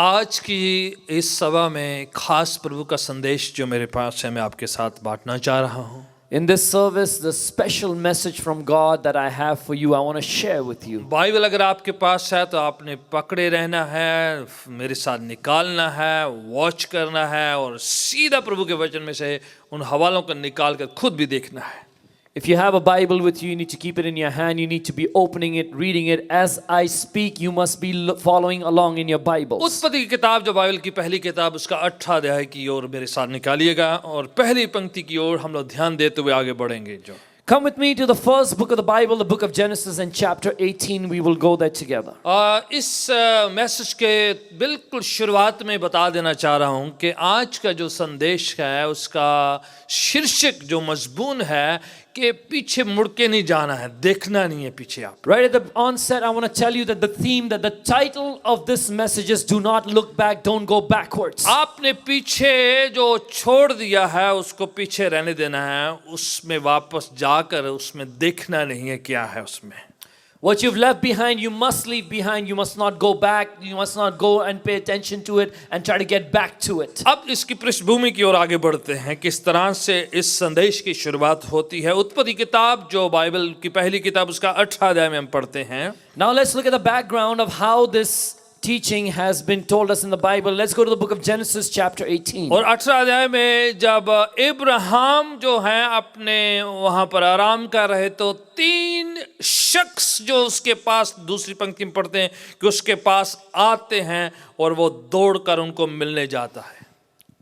आज की इस सभा में खास प्रभु का संदेश जो मेरे पास है मैं आपके साथ बांटना चाह रहा हूँ. In this service, the special message from God that I have for you, I want to share with you. Bible अगर आपके पास है तो आपने पकड़े रहना है, मेरे साथ निकालना है, वॉच करना है और सीधा प्रभु के वचन में से उन हवालों को निकाल कर खुद भी देखना है. If you have a Bible with you, you need to keep it in your hand. You need to be opening it, reading it. As I speak, you must be following along in your Bibles. उत्पत्ति की किताब जो Bible की पहली किताब उसका 18 अध्याय की ओर मेरे साथ निकालिएगा और पहली पंक्ति की ओर हम लोग ध्यान देते हुए आगे बढ़ेंगे. जो Come with me to the first book of the Bible, the book of Genesis, and chapter 18. We will go there together. इस मैसेज के बिल्कुल शुरुआत में बता देना चाह रहा हूं कि आज का जो संदेश है उसका शीर्षक जो मजबून है कि पीछे मुड़ के नहीं जाना है, देखना नहीं है पीछे आप. Right at the onset, I want to tell you that the theme, that the title of this message is "Do not look back, don't go backwards." आपने पीछे जो छोड़ दिया है उसको पीछे रहने देना है, उसमें वापस जाकर उसमें देखना नहीं है क्या है उसमें. What you've left behind, you must leave behind. You must not go back. You must not go and pay attention to it and try to get back to it. अब इसकी पृष्ठभूमि की ओर आगे बढ़ते हैं. किस तरह से इस संदेश की शुरुआत होती है. उत्पत्ति किताब जो बाइबल की पहली किताब उसका 18 अध्याय में हम पढ़ते हैं. Now let's look at the background of how this teaching has been told us in the Bible. Let's go to the book of Genesis chapter 18. और 18 अध्याय में जब इब्राहिम जो हैं अपने वहां पर आराम कर रहे तो 3 शख्स जो उसके पास, दूसरी पंक्ति में पढ़ते हैं कि उसके पास आते हैं और वो दौड़कर उनको मिलने जाता है.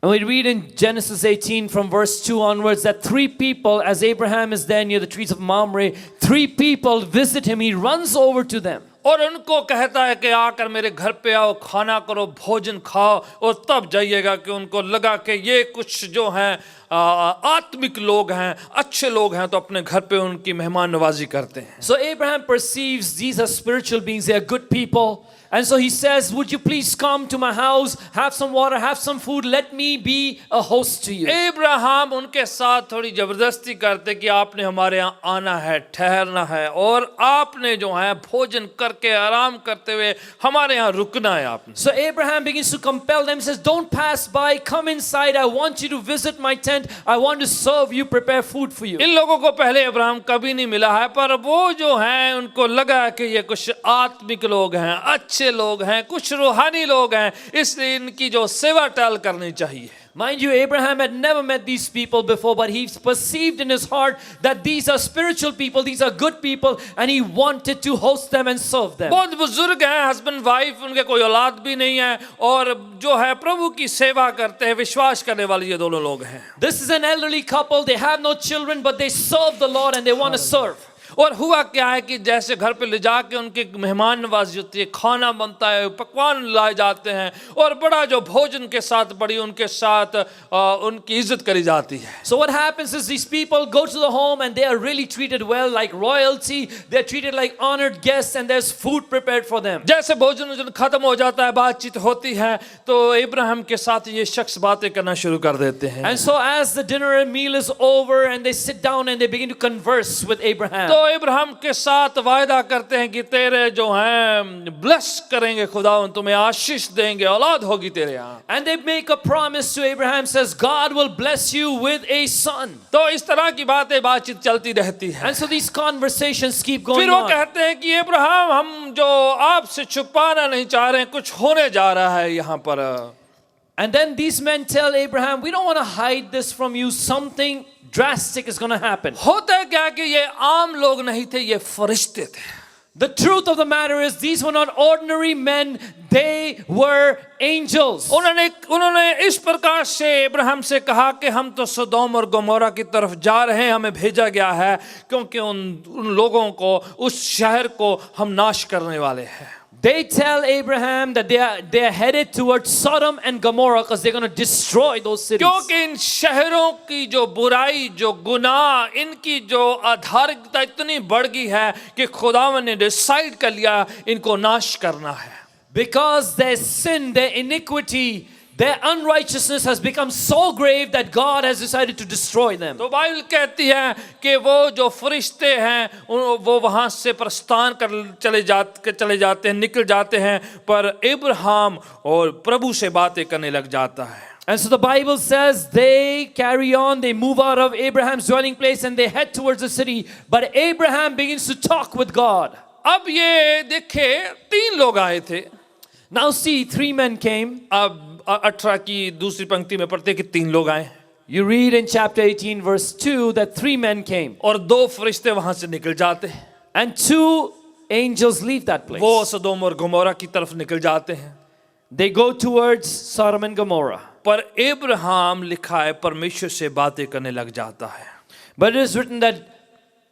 And we read in Genesis 18 from verse 2 onwards that 3 people, as Abraham is there near the trees of Mamre, 3 people visit him. He runs over to them. और उनको कहता है कि आकर मेरे घर पे आओ, खाना करो, भोजन खाओ और तब जाइएगा. कि उनको लगा कि ये कुछ जो हैं आत्मिक लोग हैं, अच्छे लोग हैं, तो अपने घर पे उनकी मेहमान नवाजी करते हैं. So Abraham perceives these are spiritual beings, they are good people. And so he says, would you please come to my house, have some water, have some food, let me be a host to you. Ibrahim उनके साथ थोड़ी जबरदस्ती करते कि आपने हमारे यहाँ आना है, ठहरना है और आपने जो है भोजन करके आराम करते हुए हमारे यहाँ रुकना है आपने. So Abraham begins to compel them, says, don't pass by, come inside, I want you to visit my tent, I want to serve you, prepare food for you. इन लोगों को पहले इब्राहिम कभी नहीं मिला है, पर वो जो हैं उनको लगा कि ये कुछ आत्मिक लोग हैं, अच्छे लोग हैं, कुछ रूहानी लोग हैं, इसलिए इनकी जो सेवा टहल करनी चाहिए. Mind you, Abraham had never met these people before, but he perceived in his heart that these are spiritual people, these are good people, and he wanted to host them and serve them. बहुत बुजुर्ग हैं, husband wife, उनके कोई औलाद भी नहीं है और जो है प्रभु की सेवा करते हैं, विश्वास करने वाले ये दोनों लोग हैं. This is an elderly couple, they have no children, but they serve the Lord and they want to serve. और हुआ क्या है कि जैसे घर पे ले जाके उनके मेहमान नवाजी होती है, खाना बनता है, पकवान लाए जाते हैं और बड़ा जो भोजन के साथ बड़ी उनके साथ उनकी इज्जत करी जाती है. So what happens is these people go to the home and they are really treated well, like royalty. They're treated like honored guests and there's food prepared for them. जैसे भोजन खत्म हो जाता है, बातचीत होती है, तो इब्राहिम के साथ ये शख्स बातें करना शुरू कर देते हैं. And so as the dinner and meal is over and they sit down and they begin to converse with Abraham. तो इब्राहिम के साथ वायदा करते हैं कि तेरे जो हैं ब्लेस करेंगे खुदा, तुम्हें आशीष देंगे, औलाद होगी तेरे यहाँ. And they make a promise to Abraham, says God will bless you with a son. तो इस तरह की बातचीत चलती रहती है. And so these conversations keep going फिर वो on. कहते हैं कि इब्राहिम हम जो आपसे छुपाना नहीं चाह रहे हैं, कुछ होने जा रहा है यहाँ पर. And then these men tell Abraham, we don't want to hide this from you, something drastic is going to happen. होता क्या कि ये आम लोग नहीं थे, ये फरिश्ते थे. The truth of the matter is these were not ordinary men, they were angels. उन्होंने इस प्रकार से इब्राहिम से कहा कि हम तो सदोम और गमोरा की तरफ जा रहे हैं, हमें भेजा गया है क्योंकि उन लोगों को, उस शहर को हम नाश करने वाले हैं. They tell Abraham that they are headed towards Sodom and Gomorrah because they're going to destroy those cities. क्योंकि इन शहरों की जो बुराई, जो गुनाह, इनकी जो अधार्मिकता इतनी बढ़ गई है कि खुदावन ने डिसाइड कर लिया इनको नाश करना है. Because their sin, their iniquity, their unrighteousness has become so grave that God has decided to destroy them. तो बाइबल कहती है कि वो जो फरिश्ते हैं वो वहां से प्रस्थान कर चले जाते हैं, निकल जाते हैं, पर इब्राहिम और प्रभु से बातें करने लग जाता है. And so the Bible says they carry on, they move out of Abraham's dwelling place and they head towards the city. But Abraham begins to talk with God. अब ये देखे 3 लोग आए थे. Now see, 3 men came. अब 18 की दूसरी पंक्ति में पढ़ते कि 3 लोग आए. You read in chapter 18 verse 2 that 3 men came. और 2 फरिश्ते वहां से निकल जाते हैं. And 2 angels leave that place. वो सदोम और गमोरा की तरफ निकल जाते हैं. They go towards Sodom and Gomorrah. पर इब्राहिम लिखा है परमेश्वर से बातें करने लग जाता है. But it is written that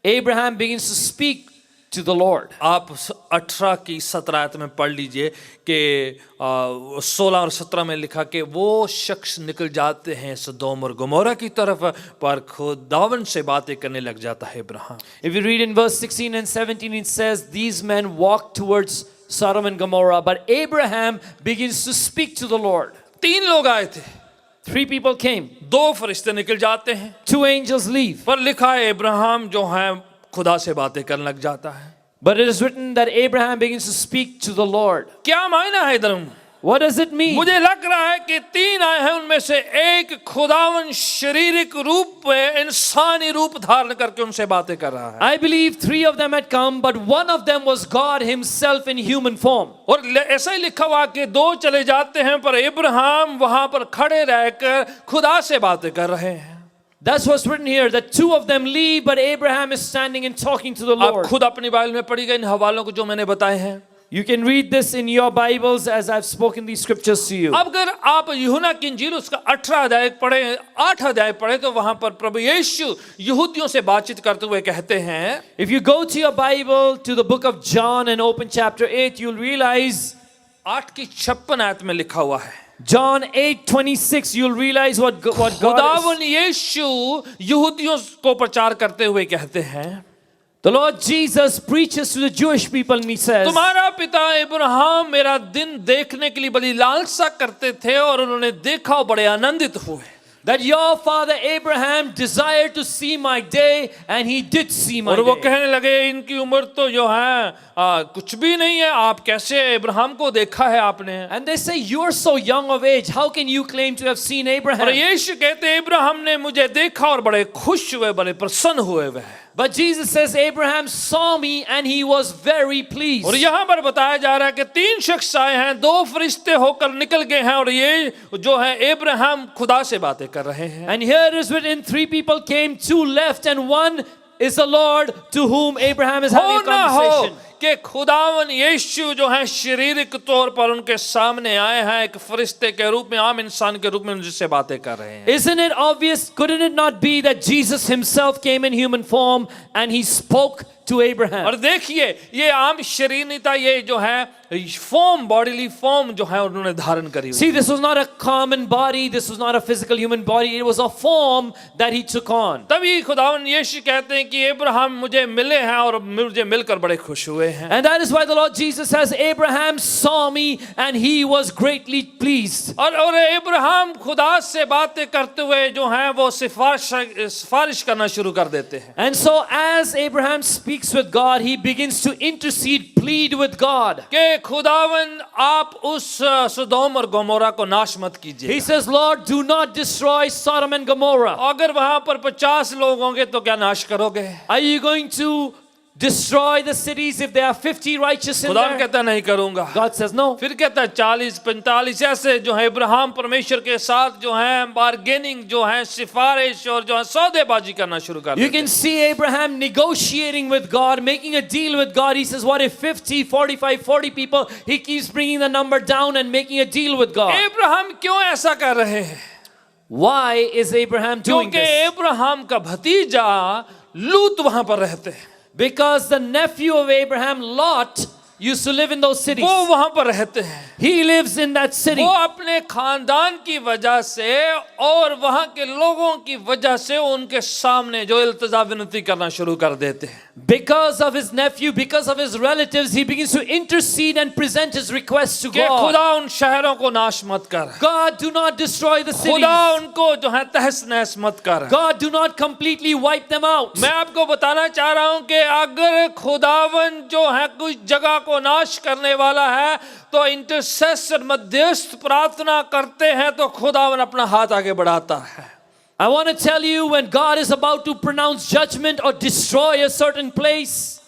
Abraham begins to speak to the Lord. आप 18 की 17 आयत में पढ़ लीजिए कि 16 और 17 में लिखा कि वो शख्स निकल जाते हैं सदोम और गमोरा की तरफ, पर खुदावन से बातें करने लग जाता है Ibrahim. If you read in verse 16 and 17, it says these men walk towards Sodom and Gomorrah, but Abraham begins to speak to the Lord. 3 लोग आए थे. 3 people came. 2 फरिश्ते निकल जाते हैं. 2 angels leave. पर लिखा है इब्राहिम जो है खुदा से बातें करने लग जाता है. But it is written that Abraham begins to speak to the Lord. क्या मायना है इधर? What does it mean? मुझे लग रहा है कि 3 आए हैं, उनमें से एक खुदावन शारीरिक रूप में इंसानी रूप धारण करके उनसे बातें कर रहा है. I believe 3 of them had come, but one of them was God himself in human form. और ऐसा ही लिखा हुआ कि 2 चले जाते हैं, पर इब्राहिम वहां पर खड़े रहकर खुदा से बातें कर रहे हैं. That's what's written here, that 2 of them leave, but Abraham is standing and talking to the आप Lord. खुद अपनी बाइबल में पढ़िएगा इन हवालों को जो मैंने बताए हैं. You can read this in your Bibles as I've spoken these scriptures to you. अब अगर आप यूहन्ना की इंजील उसका 18 अध्याय पढ़े, 8 अध्याय पढ़े, तो वहां पर प्रभु यीशु यहूदियों से बातचीत करते हुए कहते हैं. If you go to your Bible to the book of John and open chapter 8, you'll realize 8 की 56 आयत में लिखा हुआ है. John 8:26, you'll realize what God खुदावन is. यीशु यहूदियों को प्रचार करते हुए कहते हैं, The Lord Jesus preaches to the Jewish people and he says, तुम्हारा पिता इब्राहिम मेरा दिन देखने के लिए बड़ी लालसा करते थे और उन्होंने देखा और बड़े आनंदित हुए. that your father Abraham desired to see my day and he did see my और वो day. कहने लगे इनकी उम्र तो जो है कुछ भी नहीं है, आप कैसे इब्राहिम को देखा है आपने? And they say, you are so young of age, how can you claim to have seen और Abraham? यीशु कहते इब्राहिम ने मुझे देखा और बड़े खुश हुए, बड़े प्रसन्न हुए वह. But Jesus says Abraham saw me and he was very pleased. और यहाँ पर बताया जा रहा है कि 3 शख्स आए हैं, 2 फरिश्ते होकर निकल गए हैं और ये जो है इब्राहिम खुदा से बातें कर रहे हैं. And here is written 3 people came, 2 left and 1 is the Lord to whom Abraham is having हो a ना हो conversation. कि खुदावन यीशु जो है शारीरिक तौर पर उनके सामने आए हैं, एक फरिश्ते के रूप में, आम इंसान के रूप में उनसे बातें कर रहे हैं. Isn't it obvious? Couldn't it not be that Jesus himself came in human form and he spoke to Abraham? और देखिए ये आम शरीर नहीं था, ये जो है फॉर्म, बॉडीली फॉर्म जो है उन्होंने धारण करी हुई. See, this was not a common body, this was not a physical human body, it was a form that he took on. तभी खुदावन यीशु कहते हैं कि इब्राहिम मुझे मिले हैं और मुझे मिलकर बड़े खुश हुए हैं. And that is why the Lord Jesus says, Abraham saw me and he was greatly pleased. और इब्राहिम खुदा से बातें करते हुए जो हैं वो सिफारिश करना शुरू कर देते हैं. And so as Abraham speaks with God, he begins to intercede, plead with God. कि खुदावन आप उस सदोम और गमोरा को नाश मत कीजिए. He says, Lord, do not destroy Sodom and Gomorrah. अगर वहां पर 50 लोग होंगे तो क्या नाश करोगे? Are you going to destroy the cities if there are 50 righteous in खुदा there? कहता नहीं करूंगा. God says no. फिर कहता है 40 45 ऐसे जो है इब्राहिम परमेश्वर के साथ जो है बार्गेनिंग जो है सिफारिश और जो है सौदेबाजी करना शुरू कर You देते can हैं. see Abraham negotiating with God, making a deal with God. He says, what if 50, 45, 40 people? He keeps bringing the number down and making a deal with God. Ibrahim क्यों ऐसा कर रहे हैं? Why is Abraham doing क्योंकि this? Ibrahim का भतीजा लूत वहां पर रहते हैं. Because the nephew of Abraham, Lot, used to live in those cities. वो वहां पर रहते हैं. He lives in that city. वो अपने खानदान की वजह से और वहां के लोगों की वजह से उनके सामने जो इल्तिजा विनती करना शुरू कर देते हैं. Because of his nephew, because of his relatives, he begins to intercede and present his request to कि God. खुदा उन शहरों को नाश मत कर, God, do not destroy the cities. खुदा उनको जो है तहस नहस मत कर। God, do not completely wipe them out. मैं आपको बताना चाह रहा हूं कि अगर खुदावन जो है कोई जगह को नाश करने वाला है तो इंटरसेसर मध्यस्थ प्रार्थना करते हैं तो खुदावन अपना हाथ आगे बढ़ाता है। I want to tell you, when God is about to pronounce judgment or destroy a certain place,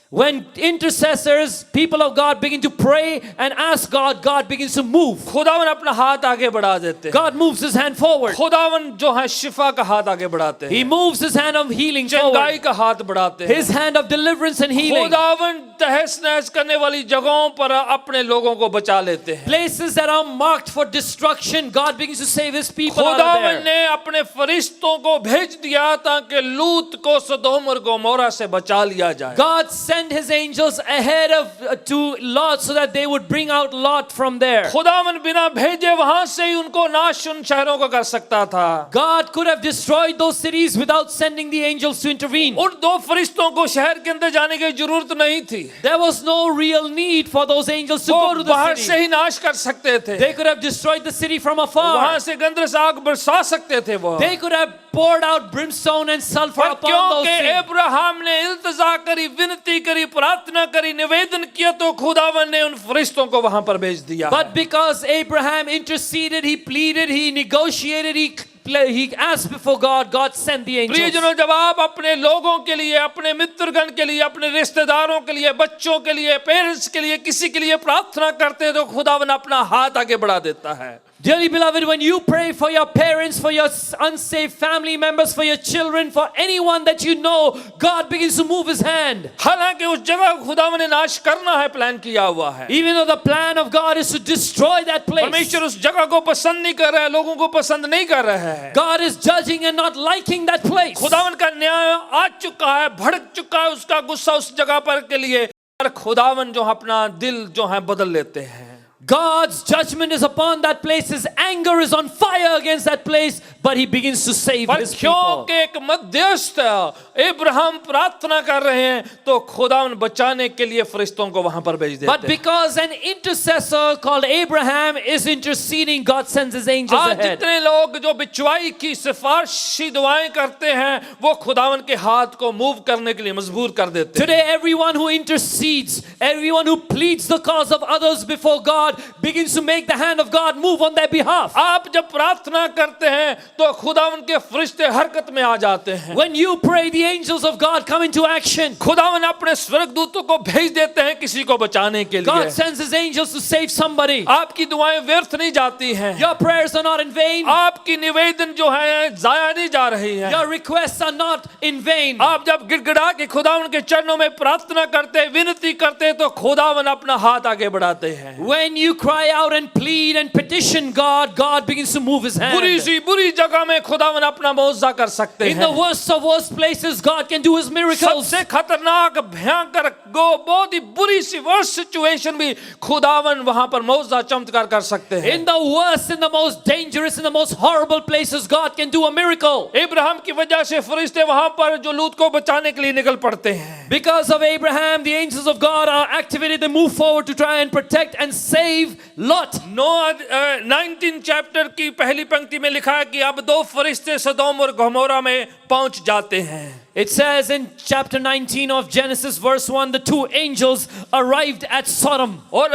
when intercessors, people of God, begin to pray and ask God, God begins to move. खुदावन अपना हाथ आगे बढ़ा देते हैं। God moves his hand forward. खुदावन जो है शिफा का हाथ आगे बढ़ाते हैं, He moves his hand of healing चंगाई forward. का हाथ बढ़ाते हैं। His hand of deliverance and healing. खुदावन तहस नहस करने वाली जगहों पर अपने लोगों को बचा लेते हैं। Places that are marked for destruction, God begins to save his people out of खुदावन there. ने अपने फरिश्तों को भेज दिया ताकि लूत को सदोम और गोमोरा से बचा लिया जाए। God sent his angels ahead of to Lot so that they would bring out Lot from there. खुदावन बिना भेजे वहां से ही उनको नाश उन शहरों को कर सकता था। God could have destroyed those cities without sending the angels to intervene. उन दो फरिश्तों को शहर के अंदर जाने की जरूरत नहीं थी, There was no real need for those angels to वो go to the बाहर से city. ही नाश कर सकते थे। They could have destroyed the city from वहां afar. से गंधरस आग बरसा सकते थे वो, They could have poured out brimstone and sulfur पर upon those क्योंकि things. अब्राहम ने इल्तिजा करी, विनती करी, प्रार्थना करी, निवेदन किया तो खुदावन ने उन फरिश्तों को वहां पर भेज दिया। But because Abraham interceded, he pleaded, he negotiated, he asked before God, God sent the angels. प्रियजनों, जब आप अपने लोगों के लिए, अपने मित्रगण के लिए, अपने रिश्तेदारों के लिए, बच्चों के लिए, पेरेंट्स के लिए, किसी के लिए प्रार्थना करते हैं तो खुदावन अपना हाथ आगे बढ़ा देता है। Dearly beloved, when you pray for your parents, for your unsaved family members, for your children, for anyone that you know, God begins to move his hand. हालांकि उस जगह को खुदावन ने नाश करना है, प्लान किया हुआ है। Even though the plan of God is to destroy that place. परमेश्वर उस जगह को पसंद नहीं कर रहा है, लोगों को पसंद नहीं कर रहा है। God is judging and not liking that place. खुदावन का न्याय आ चुका है, भड़क चुका है, उसका गुस्सा उस जगह पर के लिए, पर खुदावन जो अपना दिल जो है बदल लेते हैं। God's judgment is upon that place. His anger is on fire against that place, but he begins to save पर his people. क्योंकि एक मध्यस्थ अब्राहम प्रार्थना कर रहे हैं तो खुदावन बचाने के लिए फरिश्तों को वहां पर भेज देते But हैं। because an intercessor called Abraham is interceding, God sends his angels आज ahead. जितने लोग जो बिचवाई की सिफारिशी दुआएं करते हैं वो खुदावन के हाथ को मूव करने के लिए मजबूर कर देते हैं। Today, everyone who intercedes, everyone who pleads the cause of others before God, begins to make the hand of God move on their behalf. आप जब प्रार्थना करते हैं तो खुदावन के फरिश्ते हरकत में आ जाते हैं। When you pray, the angels of God come into action. खुदावन अपने स्वर्गदूतों को भेज देते हैं किसी को बचाने के लिए। God sends his angels to save somebody. आपकी दुआएं व्यर्थ नहीं जाती हैं। Your prayers are not in vain. आपकी निवेदन जो है जाया नहीं जा रही है। Your requests are not in vain. आप जब गिड़गिड़ा के खुदावन के चरणों में प्रार्थना करते हैं, विनती करते हैं तो खुदावन अपना हाथ आगे बढ़ाते हैं। When you cry out and plead and petition God, God begins to move his hand. बुरी सी बुरी जगह में खुदावन अपना मौजज़ा कर सकते In the हैं। worst of worst places, God can do his miracles. सबसे खतरनाक भयंकर बहुत ही बुरी सी वर्स्ट सिचुएशन भी खुदावन वहां पर मौजज़ा चमत्कार कर सकते हैं। In the worst, in the most dangerous, in the most horrible places, God can do a miracle. Ibrahim की वजह से फरिश्ते वहां पर जो लूत को बचाने के लिए निकल पड़ते हैं। Because of Abraham, the angels of God are activated. They move forward to try and protect and save Lot. 19 chapter की पहली पंक्ति में लिखा है कि अब दो फरिश्ते सदोम और गमोरा में पहुंच जाते हैं। It says in chapter 19 of Genesis verse 1, the two angels arrived at Sodom. और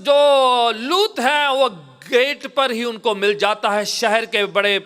जो लूत है वो गेट पर ही उनको मिल जाता है, शहर के बड़े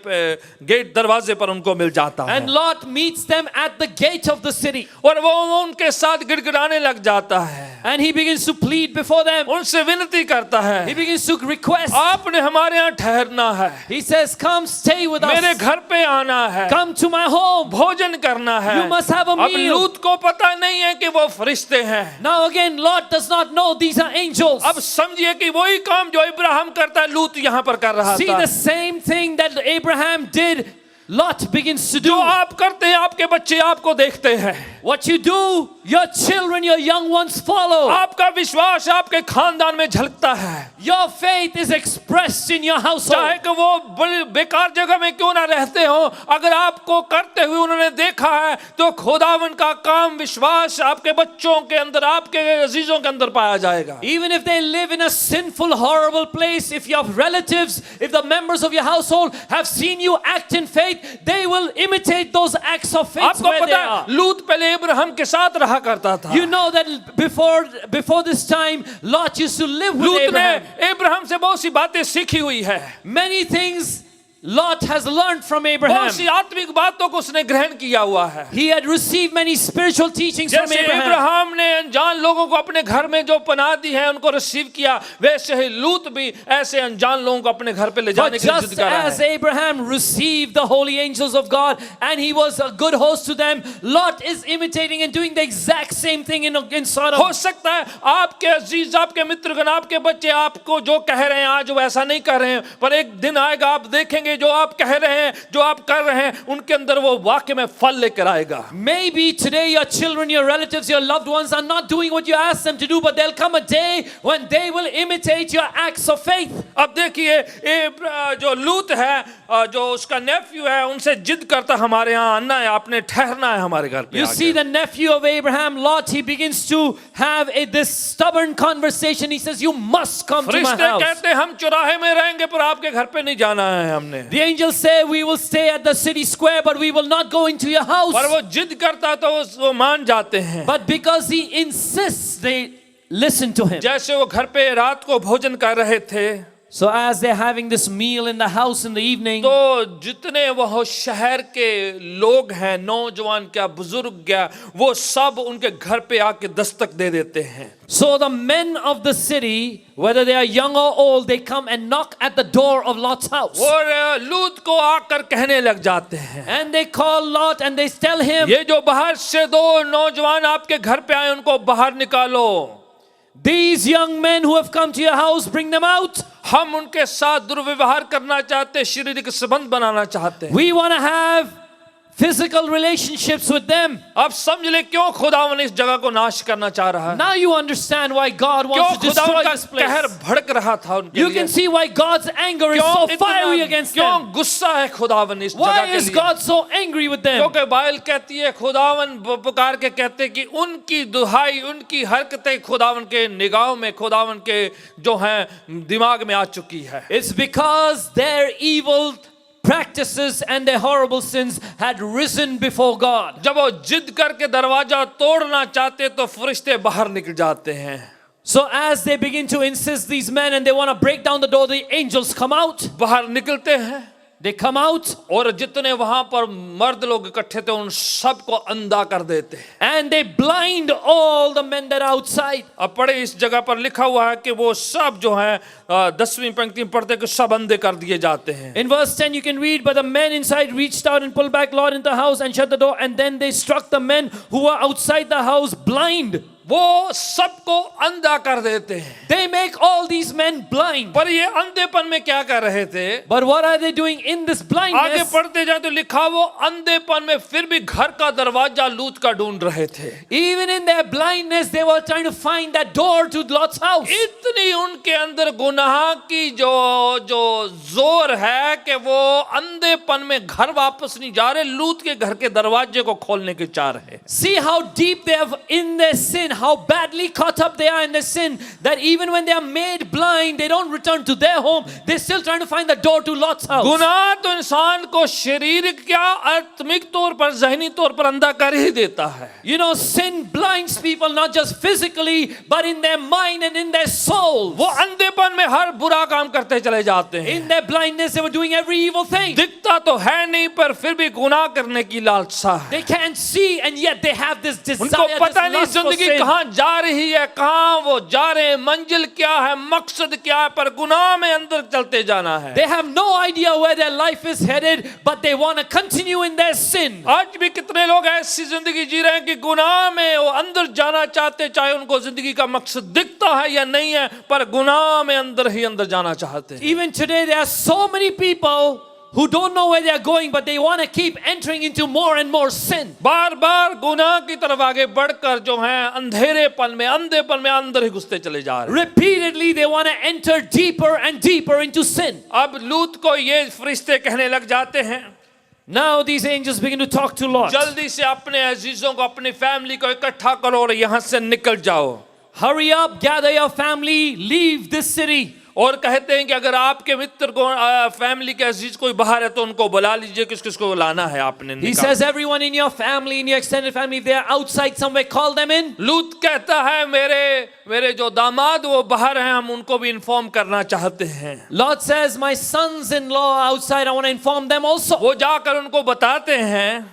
गेट दरवाजे पर उनको मिल जाता है। And Lot meets them at the gate of the city. और वो उनके साथ गिड़गिड़ाने लग जाता है। And he begins to plead before them. उनसे विनती करता है, He begins to request. आपने हमारे यहाँ ठहरना है, He says, come stay with मेरे us. घर पे आना है, Come to my home. भोजन करना है। You must have a अब meal. लूत को पता नहीं है कि वो फरिश्ते हैं। Now again, Lot does not know these are angels. अब समझिए कि वही काम जो इब्राहिम करता है लूत यहाँ पर कर रहा See था। the same thing that Abraham did, Lot begins to जो do. आप करते हैं आपके बच्चे आपको देखते हैं। What you do, your children, your young ones follow. आपका विश्वास आपके खानदान में झलकता है, Your faith is expressed in your चाहे household. कि वो बड़ी बेकार जगह में क्यों ना रहते हो, अगर आपको करते हुए उन्होंने देखा है तो खुदावन का काम विश्वास आपके बच्चों के अंदर, आपके अजीजों के अंदर पाया जाएगा। Even if they live in a sinful, horrible place, if your relatives, if the members of your household have seen you act in faith, they will imitate those acts of faith आपको where they पता है are. लूत पहले इब्राहिम के साथ रहा करता था। You know that before this time, Lot used to live with लूत ने Abraham. इब्राहिम से बहुत सी बातें सीखी हुई है, Many things Lot has learned from Abraham. बहुत सी आत्मिक बातों को उसने ग्रहण किया हुआ है। He had received many spiritual teachings from जैसे Abraham. इब्राहिम ने अनजान लोगों को अपने घर में जो पनाह दी है उनको रिसीव किया, वैसे ही लूत भी ऐसे अनजान लोगों को अपने घर पे ले जाने But की जिद just कर रहा as है। Abraham received the holy angels of God and he was a good host to them, Lot is imitating and doing the exact same thing in Sodom. हो सकता है आपके अजीज, आपके मित्रगण, आपके बच्चे आपको जो कह रहे हैं आज वो ऐसा नहीं कर रहे हैं, पर एक दिन आएगा आप देखेंगे जो आप कह रहे हैं, जो आप कर रहे हैं, उनके अंदर वो वाकई में फल लेकर आएगा। Maybe today your children, your relatives, your loved ones are not doing what you ask them to do, but there'll come a day when they will imitate your acts of faith. अब देखिए ये जो लूत है, जो उसका नेफ्यू है, उनसे जिद करता हमारे यहाँ आना है, आपने ठहरना है हमारे घर पे You आके। see the nephew of Abraham, Lot, he begins to have this stubborn conversation. He says, you must come to my फरिश्ते house. कहते हैं हम चौराहे में रहेंगे पर आपके घर पे नहीं जाना है हमने। The angels say, we will stay at the city square, but we will not go into your house. पर वो जिद करता तो वो मान जाते हैं। But because he insists, they listen to him. जैसे वो घर पे रात को भोजन कर रहे थे, So as they're having this meal in the house in the evening, तो जितने वह शहर के लोग हैं, नौजवान क्या बुजुर्ग क्या, वो सब उनके घर पे आके दस्तक दे देते हैं। so the men of the city, whether they are young or old, they come and knock at the door of Lot's house. और लूत को आकर कहने लग जाते हैं, And they call Lot and they tell him, ये जो बाहर से दो नौजवान आपके घर पे आए उनको बाहर निकालो, these young men who have come to your house, bring them out. हम उनके साथ दुर्व्यवहार करना चाहते हैं, शारीरिक संबंध बनाना चाहते हैं। We want to have physical relationships with them. अब समझ ले क्यों खुदावन इस जगह को नाश करना चाह रहा है, Now you understand why God क्यों wants to destroy खुदावन का this place. कहर भड़क रहा था उनके You लिए, can see why God's anger is क्यों so इतना- fiery against क्यों them. गुस्सा है खुदावन इस Why जगह के is लिए। God so angry with them? क्योंकि बाइबल कहती है, खुदावन पुकार के कहते कि उनकी दुहाई, उनकी हरकतें खुदावन के निगाहों में, खुदावन के जो हैं दिमाग में आ चुकी है। It's because their evil practices and their horrible sins had risen before God. जब वो जिद करके दरवाजा तोड़ना चाहते तो फरिश्ते बाहर निकल जाते हैं। So as they begin to insist, these men, and they want to break down the door, the angels come out. बाहर निकलते हैं They come out और जितने वहां पर मर्द लोग इकट्ठे थे उन सबको अंधा कर देते हैं। and they blind all the men that are outside. अब पढ़े इस जगह पर लिखा हुआ है कि वो सब जो है 10वीं पंक्ति में पढ़ते कि सब अंधे कर दिए जाते हैं। In verse 10 you can read, but the men inside reached out and pulled back Lot into the house and shut the door, and then they struck the men who were outside the house blind. वो सबको अंधा कर देते हैं। They make all these men blind. पर ये अंधेपन में क्या कर रहे थे? But what are they doing in this आगे blindness? पढ़ते जाए तो लिखा वो अंधेपन में फिर भी घर का दरवाजा लूत का ढूंढ रहे थे। Even in their blindness, they were trying to find that door to Lot's house. इतनी उनके अंदर गुनाह की जो जोर है कि वो अंधेपन में घर वापस नहीं जा रहे, लूत के घर के दरवाजे को खोलने के चाह रहे। See how deep they have in their sin, how badly caught up they are in their sin, that even when they are made blind, they don't return to their home. They're still trying to find the door to Lot's house. गुनाह तो इंसान को शारीरिक क्या आत्मिक तौर पर, ज़हनी तौर पर अंधा कर ही देता है। You know, sin blinds people not just physically, but in their mind and in their soul. वो अंधेपन में हर बुरा काम करते चले जाते हैं। In their blindness, they were doing every evil thing. दिखता तो है नहीं पर फिर भी गुनाह करने की लालसा है। They can't see, and yet they have this उनको desire, पता this नहीं lust for जिंदगी sin. कहाँ जा रही है, कहाँ वो जा रहे हैं, मंजिल क्या है, मकसद क्या है, पर गुनाह में अंदर चलते जाना है। They have no idea where their life is headed, but they want to continue in their sin. आज भी कितने लोग ऐसी जिंदगी जी रहे हैं कि गुनाह में वो अंदर जाना चाहते, चाहे उनको जिंदगी का मकसद दिखता है या नहीं है, पर गुनाह में अंदर ही अंदर जाना चाहते हैं। Even today, there are so many people who don't know where they are going, but they want to keep entering into more and more sin. बार बार गुनाह की तरफ आगे बढ़कर जो है अंधेरेपन में अंधेपन में अंदर ही घुसते चले जा रहे हैं। Repeatedly, they want to enter deeper and deeper into sin. अब लूत को ये फरिश्ते कहने लग जाते हैं, Now these angels begin to talk to Lot. जल्दी से अपने अजीजों को अपनी फैमिली को इकट्ठा करो और यहाँ से निकल जाओ। Hurry up, gather your family, leave this city. और कहते हैं कि अगर आपके मित्र को फैमिली के अजीज कोई बाहर है तो उनको बुला लीजिए, किस किस को लाना है आपने। He says, everyone in your family, in your extended family, if they are outside somewhere, call them in. लूत कहता है मेरे जो दामाद वो बाहर हैं, हम उनको भी इन्फॉर्म करना चाहते हैं। Lot says, my sons-in-law are outside, I want to inform them also. वो जाकर उनको बताते हैं,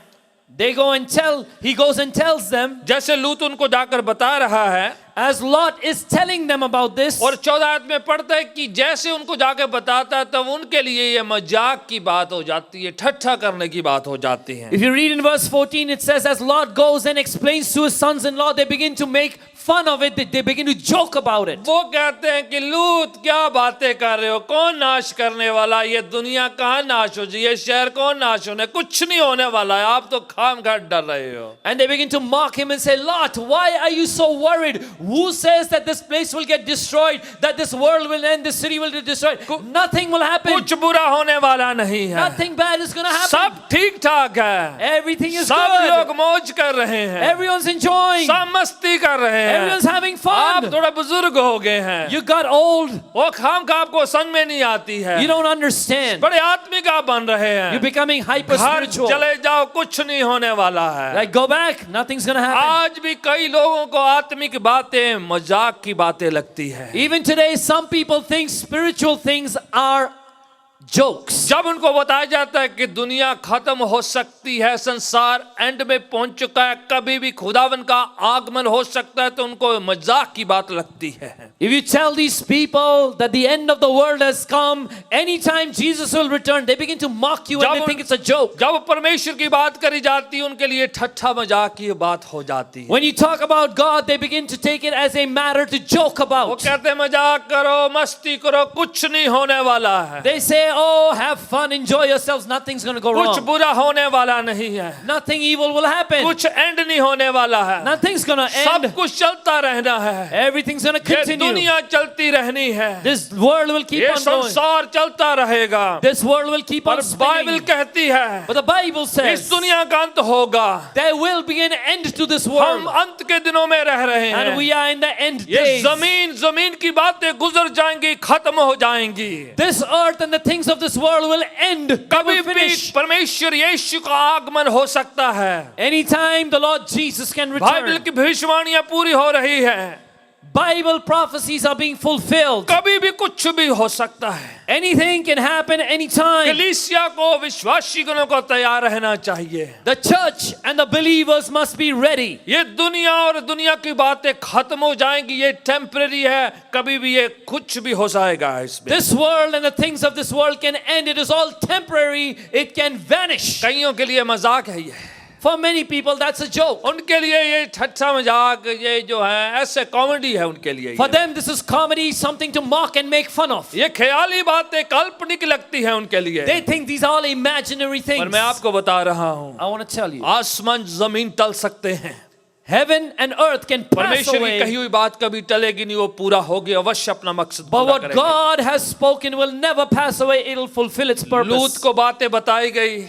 They go and tell, he goes and tells them, जैसे लूत उनको जाकर बता रहा है। as Lot is telling them about this. और 14 आयत में पढ़ता है कि जैसे उनको जाकर बताता है तब उनके लिए ये मजाक की बात हो जाती है, ठट्ठा करने की बात हो जाती है। If you read in verse 14, it says, as Lot goes and explains to his sons-in-law, they begin to make fun of it, they begin to joke about it. वो कहते हैं कि लूत क्या बातें कर रहे हो, कौन नाश करने वाला, ये दुनिया कहाँ नाश हो जाए, ये शहर कौन नाश होने, कुछ नहीं होने वाला है, आप तो खामखा डर रहे हो। And they begin to mock him and say, Lot, why are you so worried? Who says that this place will get destroyed, that this world will end, this city will be destroyed? Nothing will happen. कुछ बुरा होने वाला नहीं है, Nothing bad is going to happen. सब ठीक ठाक है, Everything is सब good. लोग मौज कर रहे हैं, Everyone's enjoying. सब मस्ती कर रहे हैं, Everyone's having आप fun. थोड़ा बुजुर्ग हो गए हैं, You got old. वो खामखा आपको समझ में नहीं आती है, You don't understand. बड़े आत्मिक आप बन रहे हैं, You're becoming hyper घर spiritual. चले जाओ कुछ नहीं होने वाला है। Like, go back, nothing's going to happen. आज भी कई लोगों को आत्मिक बातें मजाक की बातें लगती है। Even today, some people think spiritual things are jokes. जब उनको बताया जाता है कि दुनिया खत्म हो सकती है, संसार एंड में पहुंच चुका है, कभी भी खुदावन का आगमन हो सकता है, तो उनको मजाक की बात लगती है। If you tell these people that the end of the world has come, anytime Jesus will return, they begin to mock you and they think it's a joke. जब परमेश्वर की बात करी जाती है उनके लिए ठट्ठा मजाक की बात हो जाती है। When you talk about God, they begin to take it as a matter to joke वो about. कहते हैं मजाक करो, मस्ती करो, कुछ नहीं होने वाला है, They say, oh, have fun, enjoy yourselves, nothing's going to go कुछ wrong. बुरा होने वाला नहीं है, Nothing evil will happen. कुछ एंड नहीं होने वाला है, Nothing's going to सब end. कुछ चलता रहना है, Everything's going to ये continue. दुनिया चलती रहनी है, This world will keep ये on going. संसार चलता रहेगा। This world will keep और on बाइबल spinning. कहती है But the Bible इस says दुनिया का अंत होगा, there will be an end to this हम world. अंत के दिनों में रह रहे And हैं। we are in the end ये days. जमीन की बातें गुजर जाएंगी, खत्म हो जाएंगी, This earth and the things of this world will end. They कभी will भी finish. परमेश्वर यीशु का आगमन हो सकता है। Anytime the Lord Jesus can Bible return. की भविष्यवाणियां पूरी हो रही है, Bible prophecies are being fulfilled. कभी भी कुछ भी हो सकता है। Anything can happen anytime. कलीसिया को, विश्वासियों को तैयार रहना चाहिए। The church and the believers must be ready. ये दुनिया और दुनिया की बातें खत्म हो जाएंगी, ये टेम्परेरी है, कभी भी ये कुछ भी हो जाएगा इसमें। This world and the things of this world can end. It is all temporary. It can vanish. कईयों के लिए मजाक है ये, For many people, that's a joke. उनके लिए ये ठट्ठा मजाक, ये जो है ऐसे कॉमेडी है उनके लिए। For them, this is comedy, something to mock and make fun of. ये ख्याली बातें काल्पनिक लगती है उनके लिए, They think these are all imaginary things. पर मैं आपको बता रहा हूँ I want to tell you, आसमान जमीन टल सकते हैं, heaven and earth can pass परमेश्वर की कही away, हुई बात कभी टलेगी नहीं, वो पूरा होगी, अवश्य अपना मकसद but पूरा what करेगा। God has spoken will never pass away. It will fulfill its लूत purpose. को बातें बताई गई,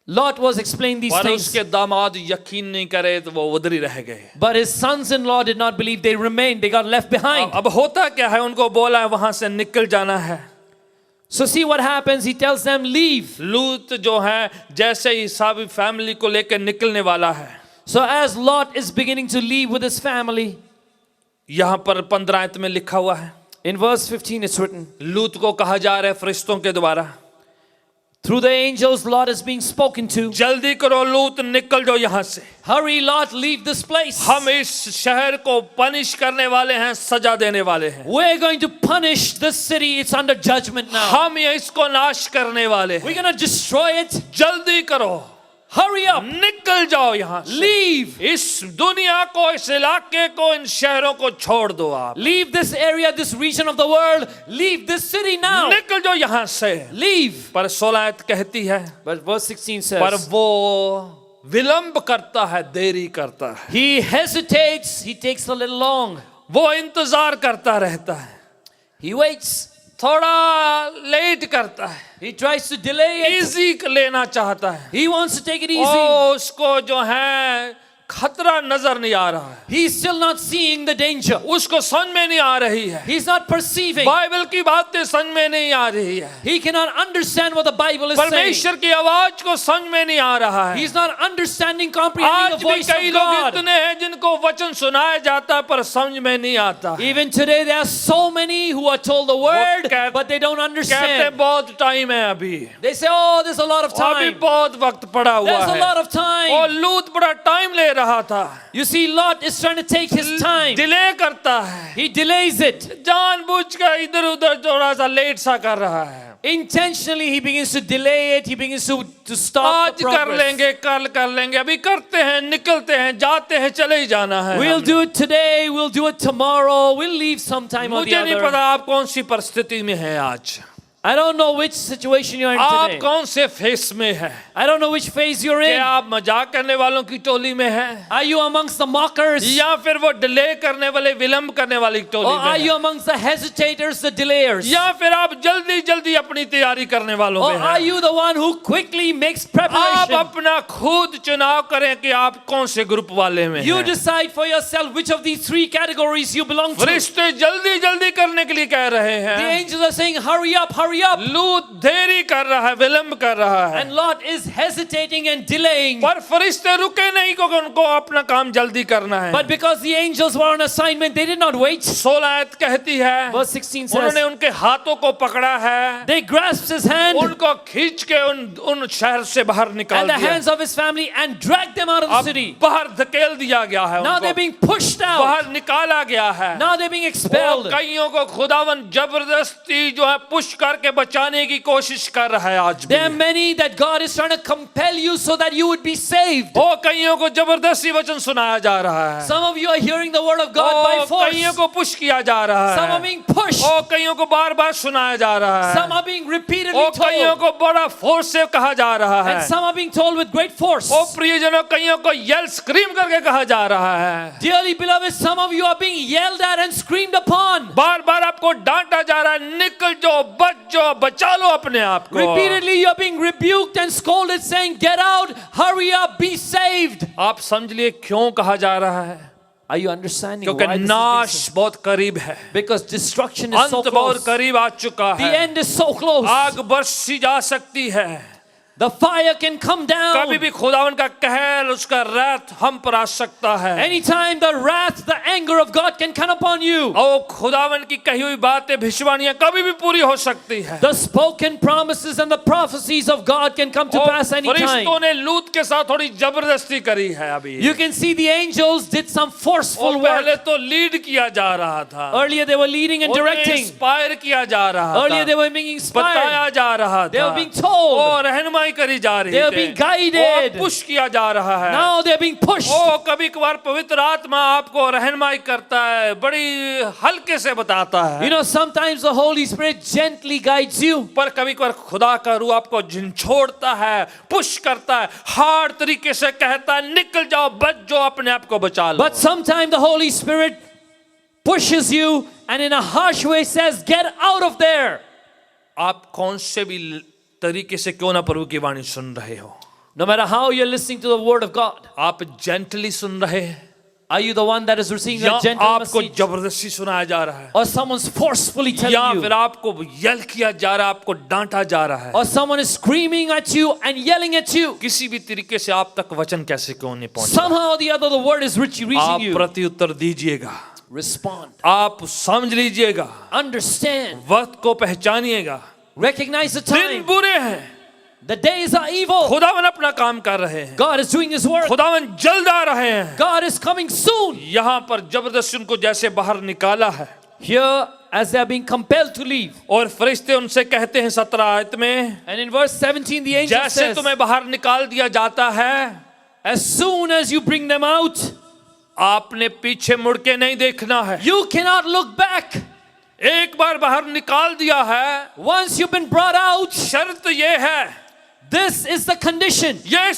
Lot was explaining these पर things, उसके दामाद यकीन नहीं करे तो वो उधर ही रह गए। but his sons-in-law did not believe. They remained. They got left behind. अब होता क्या है, उनको बोला है वहां से निकल जाना है। So see what happens. He tells them, leave. लूत जो है जैसे ही सारी फैमिली को लेकर निकलने वाला है, So as Lot is beginning to leave with his family, यहाँ पर 15 आयत में लिखा हुआ है, in verse 15 it's written, लूत को कहा जा रहा है फरिश्तों के द्वारा, through the angels Lot is being spoken to, जल्दी करो लूत, निकल जाओ यहाँ से, hurry Lot, leave this place. हम इस शहर को पनिश करने वाले हैं, सजा देने वाले हैं, We're going to punish this city. It's under judgment now. हम ये इसको नाश करने वाले We're हैं, going to destroy it. जल्दी करो, hurry up, निकल जाओ यहाँ से, leave. इस दुनिया को, इस इलाके को, इन शहरों को छोड़ दो आप, Leave this area, this region of the world. Leave this city now. निकल जाओ यहाँ से। Leave. पर 16 आयत कहती है, But verse 16 पर says, वो विलंब करता है, देरी करता है, he hesitates, he takes a little long. वो इंतजार करता रहता है, He waits. थोड़ा लेट करता है, He tries to delay it. Easy लेना चाहता है, He wants to take it easy. ओ उसको जो है खतरा नजर नहीं आ रहा है, He's still not seeing the danger. उसको समझ में नहीं आ रही है, He's not perceiving. बाइबल की बातें समझ में नहीं आ रही है, He cannot understand what the Bible is saying. परमेश्वर की आवाज को समझ में नहीं आ रहा है। He's not understanding, comprehending आज the भी voice कई of लोग God. इतने हैं जिनको वचन सुनाया जाता है पर समझ में नहीं आता। Even today, there are so many who are told the word, कहते- but they don't कहते understand. बहुत टाइम है अभी, They say, oh, there's a lot of अभी time. बहुत वक्त पड़ा हुआ There's a है, lot of और time. लूत बड़ा टाइम ले रहा था, You see, Lot is trying to take his time. Delay करता है, He delays it. जानबूझकर इधर उधर थोड़ा सा लेट सा कर रहा है, Intentionally, he begins to delay it. He begins to stop आज the कर progress. लेंगे, कल कर लेंगे, अभी करते हैं, निकलते हैं, जाते हैं, चले ही जाना है। We'll do it today. We'll do it tomorrow. We'll leave sometime or the मुझे नहीं पता other. आप कौन सी परिस्थिति में हैं आज, I don't know which situation you're in आप today. कौन से फेस में हैं, I don't know which phase you're क्या in. आप मजाक करने वालों की टोली में हैं, Are you amongst the mockers? या फिर वो डिले करने वाले, विलंब करने वाली टोली Or में are you हैं, amongst the hesitators, the delayers? या फिर आप जल्दी जल्दी अपनी तैयारी करने वालों Or में are हैं? you the one who quickly makes आप preparation? अपना खुद चुनाव करें कि आप कौन से ग्रुप वाले में You हैं। decide for yourself which of these three categories you belong to. फरिश्ते जल्दी जल्दी करने के लिए कह रहे The हैं, angels are saying, hurry up, hurry up. लूत देरी कर रहा है, विलंब कर रहा है, And Lot is hesitating and delaying. पर फरिश्ते रुके नहीं क्योंकि उनको अपना काम जल्दी करना है। But because the angels were on assignment, they did not wait. 16 आयत कहती है, Verse 16 उन्होंने says, उनके हाथों को पकड़ा है, they grasped his hand उनको खींच के उन शहर से बाहर निकाल and the दिया, hands of his family and dragged them out of the अब city. बाहर धकेल दिया गया है, Now उनको they're being pushed out. बाहर निकाला गया है। Now they're being वो expelled. कईयों को खुदावन जबरदस्ती जो है पुश करके बचाने की कोशिश कर रहा है आज भी। There are many that God is trying to compel you so that you would be saved. वो कईयों को जबरदस्ती वचन सुनाया जा रहा है, Some of you are hearing the word of God by O force. कईयों को पुश किया जा रहा Some are है, being pushed. ओ कईयों को बार बार सुनाया जा रहा Some है, are being repeatedly ओ कईयों told. को बड़ा फोर्स से कहा जा रहा है, And some are being told with great force. ओ प्रियजनों कईयों को येल स्क्रीम करके कहा जा रहा है, Dearly beloved, some of you are being yelled at and screamed upon. बार बार आपको डांटा जा रहा है, निकल जाओ, बच जाओ, बचा लो अपने आप को। Repeatedly you are being rebuked and scolded saying, get out, hurry up, be saved. आप समझ लिए क्यों कहा जा रहा है, Are you understanding क्योंकि why this is being नाश said? बहुत करीब है, Because destruction is so अंत बहुत close. करीब आ चुका The है, end is so close. आग बरसी जा सकती है, The fire can come down. कभी भी खुदावन का कहर, उसका रैथ हम पर आ सकता है। Anytime the wrath, the anger of God can come upon you. और खुदावन की कही हुई बातें, भविष्यवाणियां कभी भी पूरी हो सकती है। The spoken promises and the prophecies of God can come to और pass anytime. फरिश्तों ने लूत के साथ थोड़ी जबरदस्ती करी है अभी। You can see the angels did some और forceful पहले work. तो लीड किया जा रहा था, Earlier they were leading and directing. Inspire किया जा रहा Earlier they था, were being inspired. बताया जा रहा They था, were being told. और रहनुमाई करी जा रही They were थी, being guided. और पुश किया जा रहा है। Now they're being pushed. ओ कभी कभार पवित्र आत्मा आपको रहनुमाई करता है, बड़ी हल्के से बताता है, You know, sometimes the Holy Spirit gently guides you. पर कभी कभार खुदा का रूह आपको झिंझोड़ता है, पुश करता है, हार्ड तरीके से कहता है, निकल जाओ, बच जाओ, अपने आप को बचा लो। But sometimes the Holy Spirit pushes you and in a harsh way says, get out of there. आप कौन से भी तरीके से क्यों ना प्रभु की वाणी सुन रहे हो, No matter how you're listening to the word of God. आप जेंटली सुन रहे हैं Are you the one that is receiving या a gentle आपको message? जबरदस्ती सुनाया जा रहा है, Or someone's forcefully या telling फिर you? आपको यल किया जा रहा है, आपको डांटा जा रहा है, Or someone is screaming at you and yelling at you? किसी भी तरीके से आप तक वचन कैसे क्यों नहीं पहुंचा, Somehow or the other, the word is reaching आप you. प्रत्युत्तर दीजिएगा, Respond. आप समझ लीजिएगा, Understand. वक्त को पहचानिएगा, Recognize the दिन time. बुरे हैं, The days are evil. खुदावन अपना काम कर रहे हैं, God is doing His work. खुदावन जल्द आ रहे हैं। God is coming soon. यहाँ पर जबरदस्ती उनको जैसे बाहर निकाला है, Here, as they are being compelled to leave. और फरिश्ते उनसे कहते हैं 17 आयत में, And in verse 17, the angel जैसे says, तुम्हें बाहर निकाल दिया जाता है, as soon as you bring them out, आपने पीछे मुड़ के नहीं देखना है। you cannot look back. एक बार बाहर निकाल दिया है, Once you've been brought out, शर्त ये है, this is the condition. ये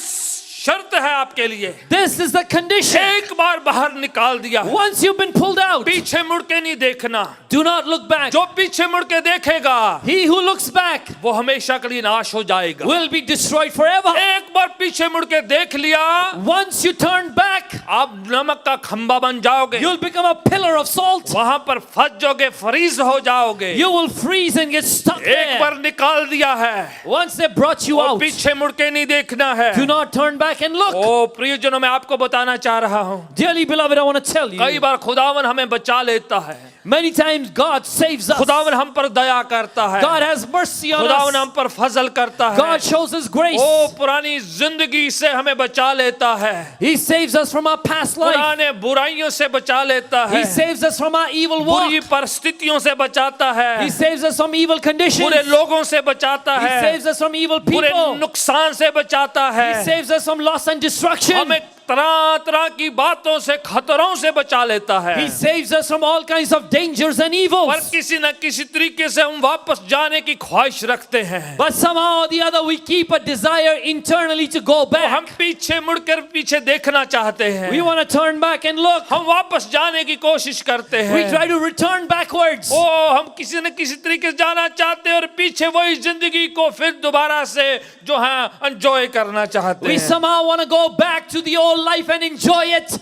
शर्त है आपके लिए, This is the condition. एक बार बाहर निकाल दिया है, Once you've been pulled out, पीछे मुड़ के नहीं देखना। do not look back. जो पीछे मुड़ के देखेगा He who looks back वो हमेशा के लिए नाश हो जाएगा। will be destroyed forever. एक बार पीछे मुड़ के देख लिया, Once you turn back, आप नमक का खंबा बन जाओगे, you'll become a pillar of salt. वहां पर फंस जाओगे, फ्रीज हो जाओगे। You will freeze and get stuck एक there. बार निकाल दिया है, Once they brought you और out, पीछे मुड़ के नहीं देखना है। do not turn back and look. ओ प्रियजनों, मैं आपको बताना चाह रहा हूँ, Dearly beloved, I want to tell कई you, बार खुदावन हमें बचा लेता है, many times God saves us. खुदावन हम पर दया करता है, God has mercy on खुदावन us. हम पर फजल करता है, God shows His grace. ओ पुरानी जिंदगी से हमें बचा लेता है, He saves us from our past life. पुराने बुराइयों से बचा लेता है, He saves us from our evil बुरी walk. परिस्थितियों से बचाता है, He saves us from evil conditions. बुरे लोगों से बचाता He है, saves us from evil बुरे people. नुकसान से बचाता है, He saves us from loss and destruction. हमें तरह तरह की बातों से, खतरों से बचा लेता है। He saves us from all kinds of dangers and पर evils. किसी न किसी तरीके से हम वापस जाने की ख्वाहिश रखते हैं, But somehow or the other, we keep a desire internally to go तो हम back. पीछे मुड़कर पीछे देखना चाहते हैं, We want to turn back and look. हम वापस जाने की कोशिश करते We हैं, try to return backwards. ओ हम किसी न किसी तरीके से जाना चाहते हैं और पीछे वही जिंदगी को फिर दोबारा से जो है एंजॉय करना चाहते We हैं। somehow want to go back to the old life and enjoy it.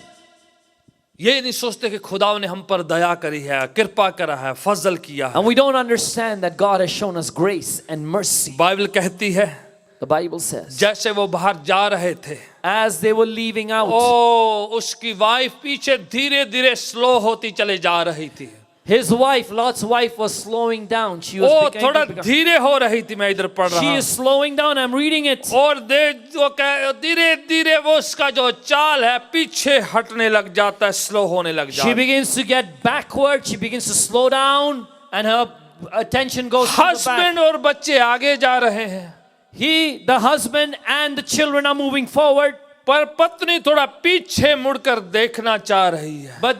ये नहीं सोचते कि खुदा ने हम पर दया करी है, कृपा करा है, फजल किया है। And we don't understand that God has shown us grace and mercy. Bible कहती है, The Bible says, जैसे वो बाहर जा रहे थे, as they were leaving out, ओ उसकी वाइफ पीछे धीरे धीरे स्लो होती चले जा रही थी, his wife, Lot's wife, was slowing down. She was O beginning थोड़ा to become- धीरे हो रही थी, मैं इधर पढ़ रहा She हूं, is slowing down. I'm reading it. और धीरे धीरे वो उसका जो चाल है पीछे हटने लग जाता है, स्लो होने लग She जाता है। begins to get backward. She begins to slow down, and her attention goes to the back. Husband और बच्चे आगे जा रहे हैं, He, the husband, and the children are moving forward, पर पत्नी थोड़ा पीछे मुड़कर देखना चाह रही है। but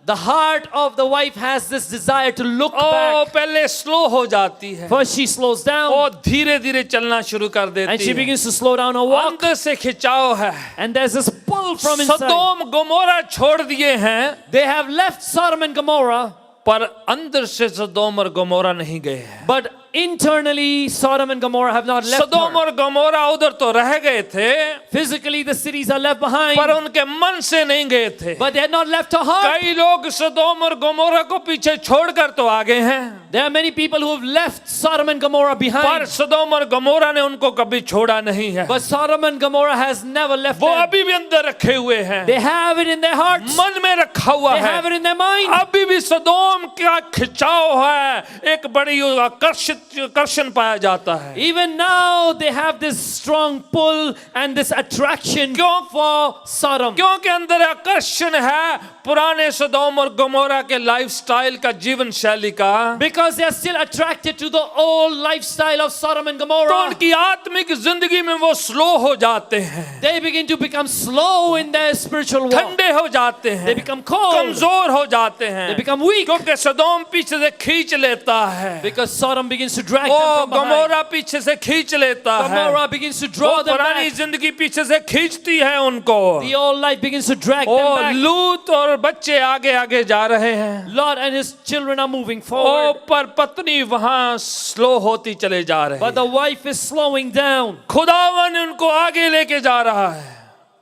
the heart of the wife has this desire to look oh back. पहले स्लो हो जाती है, First, she slows down, ओ धीरे धीरे चलना शुरू कर and देती she है, begins to slow down her walk. अंदर से खिंचाव है। And there's this pull from inside. Sodom Gomorrah छोड़ दिए हैं, They have left Sodom and Gomorrah, पर अंदर से सदोम और गमोरा नहीं गए हैं। but internally Sodom and Gomorrah have not left Sodom her. और गमोरा उधर तो रह गए थे, Physically, the cities are left behind, पर उनके मन से नहीं गए थे। but they had not left her heart. कई लोग सदोम और गमोरा को पीछे छोड़कर तो आ गए हैं, There are many people who have left Sodom and Gomorrah पर behind, सदोम और गमोरा ने उनको कभी छोड़ा नहीं है। but Sodom and Gomorrah has never left वो them. अभी भी अंदर रखे हुए हैं, They have it in their hearts. मन में रखा हुआ They have है। it in their mind. अभी भी सदोम का खिंचाव है, एक बड़ी आकर्षण पाया जाता है। Even now, they have this strong pull and this attraction for Sodom. क्योंकि अंदर आकर्षण है पुराने सदोम और गमोरा के लाइफस्टाइल का, जीवन शैली का, Because they are still attracted to the old lifestyle of Sodom and तो Gomorrah. उनकी आत्मिक जिंदगी में वो स्लो हो जाते हैं, They begin to become slow in their spiritual walk. ठंडे हो जाते They हैं, become cold. कमजोर हो जाते हैं, They become weak. क्योंकि सदोम पीछे से खींच लेता है, Because Sodom begins to drag oh them from behind. Gomorrah पीछे से खींच लेता है, Gomorrah begins to वो draw them पुरानी back. जिंदगी पीछे से खींचती है उनको, The old life begins to drag oh them back. लूत और बच्चे आगे आगे जा रहे हैं, Lot and his children are moving O forward, पर पत्नी वहां स्लो होती चले जा रही but है। the wife is slowing down. खुदावन उनको आगे लेके जा रहा है,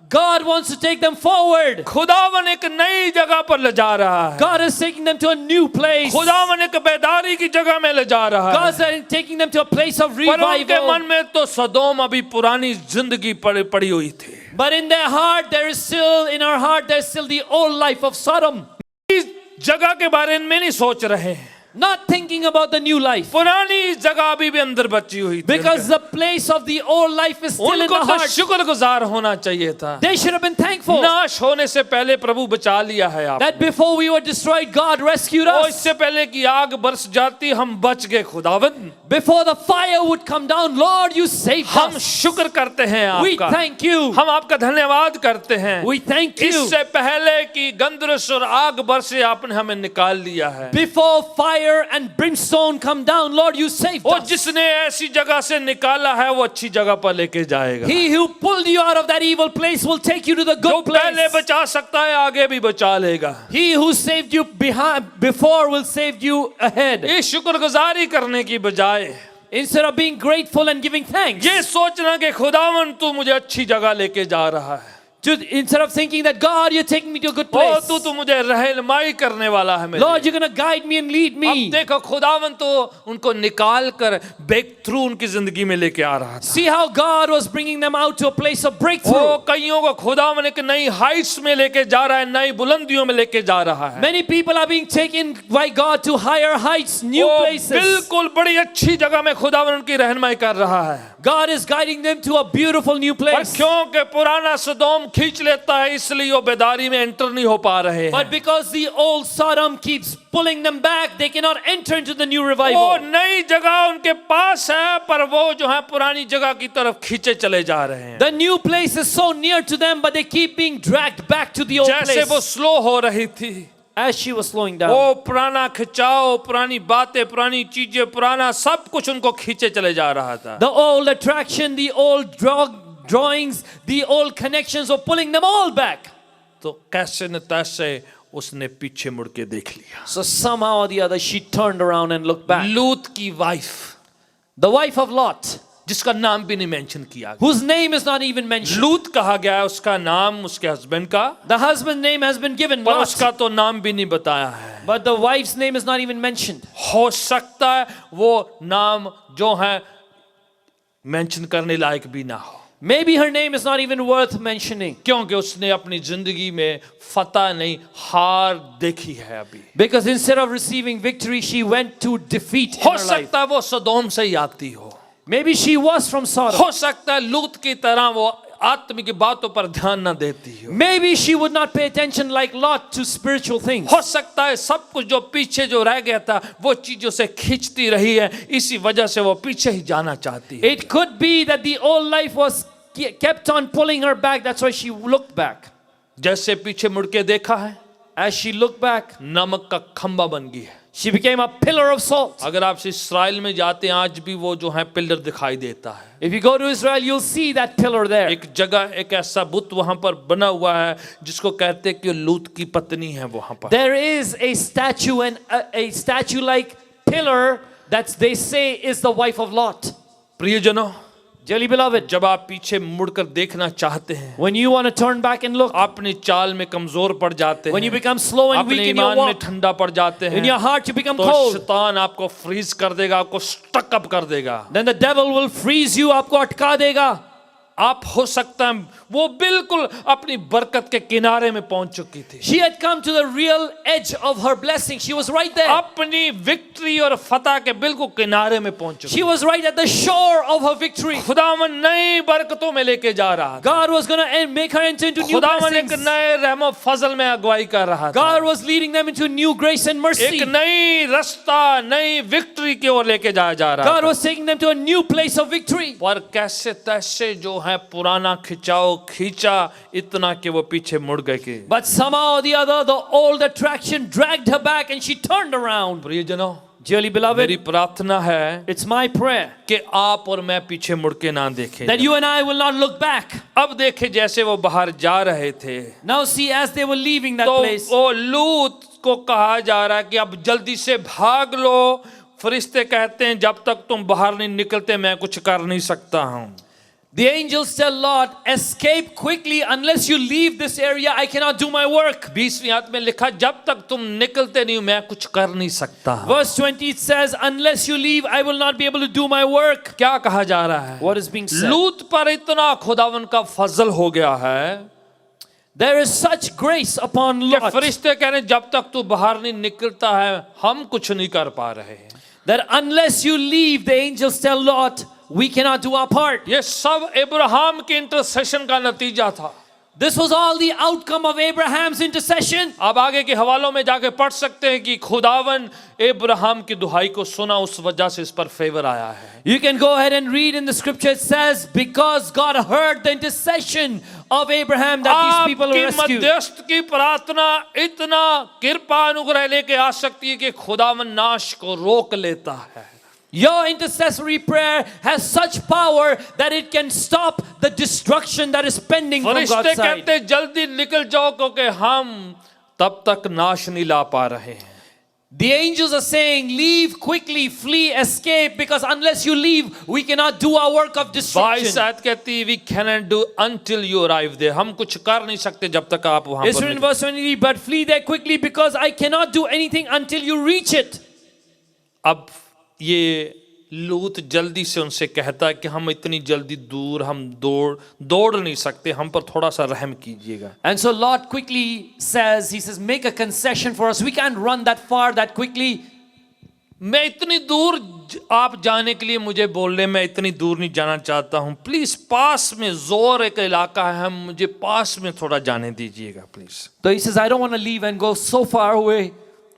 God wants to take them forward. खुदावन एक नई जगह पर ले जा रहा है, God is taking them to a new place. खुदावन एक बेदारी की जगह में ले जा रहा है, God is taking them to a place of पर उनके revival. मन में तो सदोम अभी पुरानी जिंदगी पड़ी हुई थी। But in their heart, in our heart, there is still the old life of Sodom. इस जगह के बारे में नहीं सोच रहे हैं, not thinking about the new life. पुरानी जगह अभी भी अंदर बची हुई थी Because the place of the old life is still in उनको the तो heart. शुक्रगुजार होना चाहिए था। They should have been thankful नाश होने से पहले प्रभु बचा लिया है आप। that before we were destroyed, God rescued और us. इससे पहले कि आग बरस जाती हम बच गए खुदावंद। Before the fire would come down, Lord, you saved हम us. शुक्र करते हैं We आपका। thank you. हम आपका धन्यवाद करते हैं। We thank you. इससे पहले कि गंधरस और आग बरसे आपने हमें निकाल लिया है। Before fire and brimstone come down, Lord, you saved और us. जिसने ऐसी जगह से निकाला है वो अच्छी जगह पर लेके जाएगा। He who pulled you out of that evil place will take you to the जो good पहले place. बचा सकता है आगे भी बचा लेगा। He who saved you before will save you ahead. ये शुक्रगुजारी करने की बजाय Instead of being grateful and giving thanks, ये सोचना कि खुदावन तू मुझे अच्छी जगह लेके जा रहा है, instead of thinking that God, you're taking me to a good O place. तू मुझे रहनुमाई करने वाला है मेरे Lord, लिए। you're going to guide me and lead अब me. देखो खुदावन तो उनको निकाल कर ब्रेक थ्रू उनकी जिंदगी में लेके आ रहा था। See how God was bringing them out to a place of breakthrough. ओ कईयों को खुदावन एक नई हाइट्स में लेके जा रहा है, नई बुलंदियों में लेके जा रहा है। Many people are being taken by God to higher heights, new वो places. बिल्कुल बड़ी अच्छी जगह में खुदावन उनकी रहनुमाई कर रहा है। God is guiding them to a beautiful new पर place. क्योंकि पुराना सदोम खींच लेता है इसलिए वो बेदारी में एंटर नहीं हो पा रहे हैं। But because the old Sodom keeps pulling them back, they cannot enter into the new वो revival. नई जगह उनके पास है पर वो जो है पुरानी जगह की तरफ खींचे चले जा रहे हैं। The new place is so near to them, but they keep being dragged back to the old जैसे वो place. स्लो हो रही थी, As she was slowing down. वो पुराना खिंचाव, पुरानी बातें, पुरानी चीजें, पुराना सब कुछ उनको खींचे चले जा रहा था। The old attraction, the old drawings, the old connections were pulling them all back. तो कैसे न तैसे उसने पीछे मुड़ के देख लिया। So somehow or the other, she turned around and looked back. लूत की wife, The wife of Lot, जिसका नाम भी नहीं मेंशन किया गया। whose name is not even mentioned. लूत कहा गया है, उसका नाम उसके हस्बैंड का, The husband's name has been given, पर Lot, उसका तो नाम भी नहीं बताया है। but the wife's name is not even mentioned. हो सकता है वो नाम जो है मेंशन करने लायक भी ना हो, Maybe her name is not even worth mentioning. क्योंकि उसने अपनी जिंदगी में फतह नहीं हार देखी है अभी। Because instead of receiving victory, she went to defeat in हो her life. सकता है वो सदोम से ही आती हो, Maybe she was from Sodom. हो सकता है लूत की तरह वो आत्मिक बातों पर ध्यान न देती हो, Maybe she would not pay attention like Lot to spiritual things. हो सकता है सब कुछ जो पीछे जो रह गया था वो चीजों से खींचती रही है, इसी वजह से वो पीछे ही जाना चाहती है। It could be that the old life was kept on pulling her back. That's why she looked back. जैसे पीछे मुड़ के देखा है, As she looked back, नमक का खंबा बन गई है। she became a pillar of salt. अगर आप इस्राएल में जाते हैं आज भी वो जो है पिलर दिखाई देता है। If you go to Israel, you'll see that pillar there. एक जगह एक ऐसा बुत वहां पर बना हुआ है जिसको कहते हैं कि लूत की पत्नी है वहां पर। There is a statue and a statue-like pillar that they say is the wife of Lot. प्रियजनों, Dearly beloved, जब आप पीछे मुड़कर देखना चाहते हैं, when you want to turn back and look, अपनी चाल में कमजोर पड़ जाते when you हैं, become slow and अपने weak in your ईमान में walk, ठंडा पड़ जाते in your हैं, heart you become तो cold, शैतान आपको फ्रीज कर देगा, आपको स्टक अप कर देगा। then the devil will freeze you, आपको अटका देगा. आप हो सकता है वो बिल्कुल अपनी बरकत के किनारे में पहुंच चुकी थी, She had come to the real edge of her blessing. She was right there. अपनी विक्ट्री और फतह के बिल्कुल किनारे में पहुंच चुकी। She was right at the shore of her victory. खुदावन नई बरकतों में लेके जा रहा था, God was going to make her enter into new खुदावन एक blessings. नए रहमो फजल में अगुवाई कर रहा था, God was leading them into new grace and mercy. एक नई रास्ता नई विक्ट्री की ओर लेके जाया जा रहा God था। was taking them to a new place of victory. पर कैसे तैसे जो है पुराना खिंचाव खींचा इतना कि वो पीछे मुड़ गए कि But somehow or the other, the old attraction dragged her back and she turned around. प्रियजनों, Dearly beloved, मेरी प्रार्थना है it's my prayer कि आप और मैं पीछे मुड़ के ना देखें। that you and I will not look back. अब देखे जैसे वो बाहर जा रहे थे Now see, as they were leaving that तो place, वो लूत को कहा जा रहा है कि अब जल्दी से भाग लो। फरिश्ते कहते हैं जब तक तुम बाहर नहीं निकलते मैं कुछ कर नहीं सकता हूँ। the angels tell Lot, escape quickly, unless you leave this area, I cannot do my work. 20वीं आयत में लिखा जब तक तुम निकलते नहीं मैं कुछ कर नहीं सकता। Verse 20 it says, unless you leave, I will not be able to do my work. क्या कहा जा रहा है? What is being said? लूत पर इतना खुदावन का फजल हो गया है There is such grace upon कि Lot फरिश्ते कह रहे हैं जब तक तू बाहर नहीं निकलता है हम कुछ नहीं कर पा रहे हैं। that unless you leave, the angels tell Lot, we cannot do our part. ये सब अब्राहम के इंटरसेशन का नतीजा था। This was all the outcome of Abraham's intercession. अब आगे के हवालों में जाके पढ़ सकते हैं कि खुदावन अब्राहम की दुहाई को सुना, उस वजह से इस पर फेवर आया है। You can go ahead and read in the scripture. It says, because God heard the intercession of Abraham, that these people were आपकी rescued. मध्यस्थ की प्रार्थना इतना कृपा अनुग्रह लेके आ सकती है कि खुदावन नाश को रोक लेता है। Your intercessory prayer has such power that it can stop the destruction that is pending from फरिश्ते God's side. कहते जल्दी निकल जाओ क्योंकि हम तब तक नाश नहीं ला पा रहे हैं। The angels are saying, leave quickly, flee, escape, because unless you leave, we cannot do our work of 22 destruction. आयत कहती we cannot do until you arrive there। हम कुछ कर नहीं सकते जब तक आप वहां It's पर written in नहीं। verse 23, but flee there quickly because I cannot do anything until you reach it. अब ये लूत जल्दी से उनसे कहता है कि हम इतनी जल्दी दूर हम दौड़ नहीं सकते, हम पर थोड़ा सा रहम कीजिएगा। And so Lot quickly says, he says, make a concession for us. We can't run that far that quickly. मैं इतनी दूर आप जाने के लिए मुझे बोल रहे, मैं इतनी दूर नहीं जाना चाहता हूँ, प्लीज पास में जोर एक इलाका है, हम मुझे पास में थोड़ा जाने दीजिएगा please. So he says, I don't want to leave and go so far away.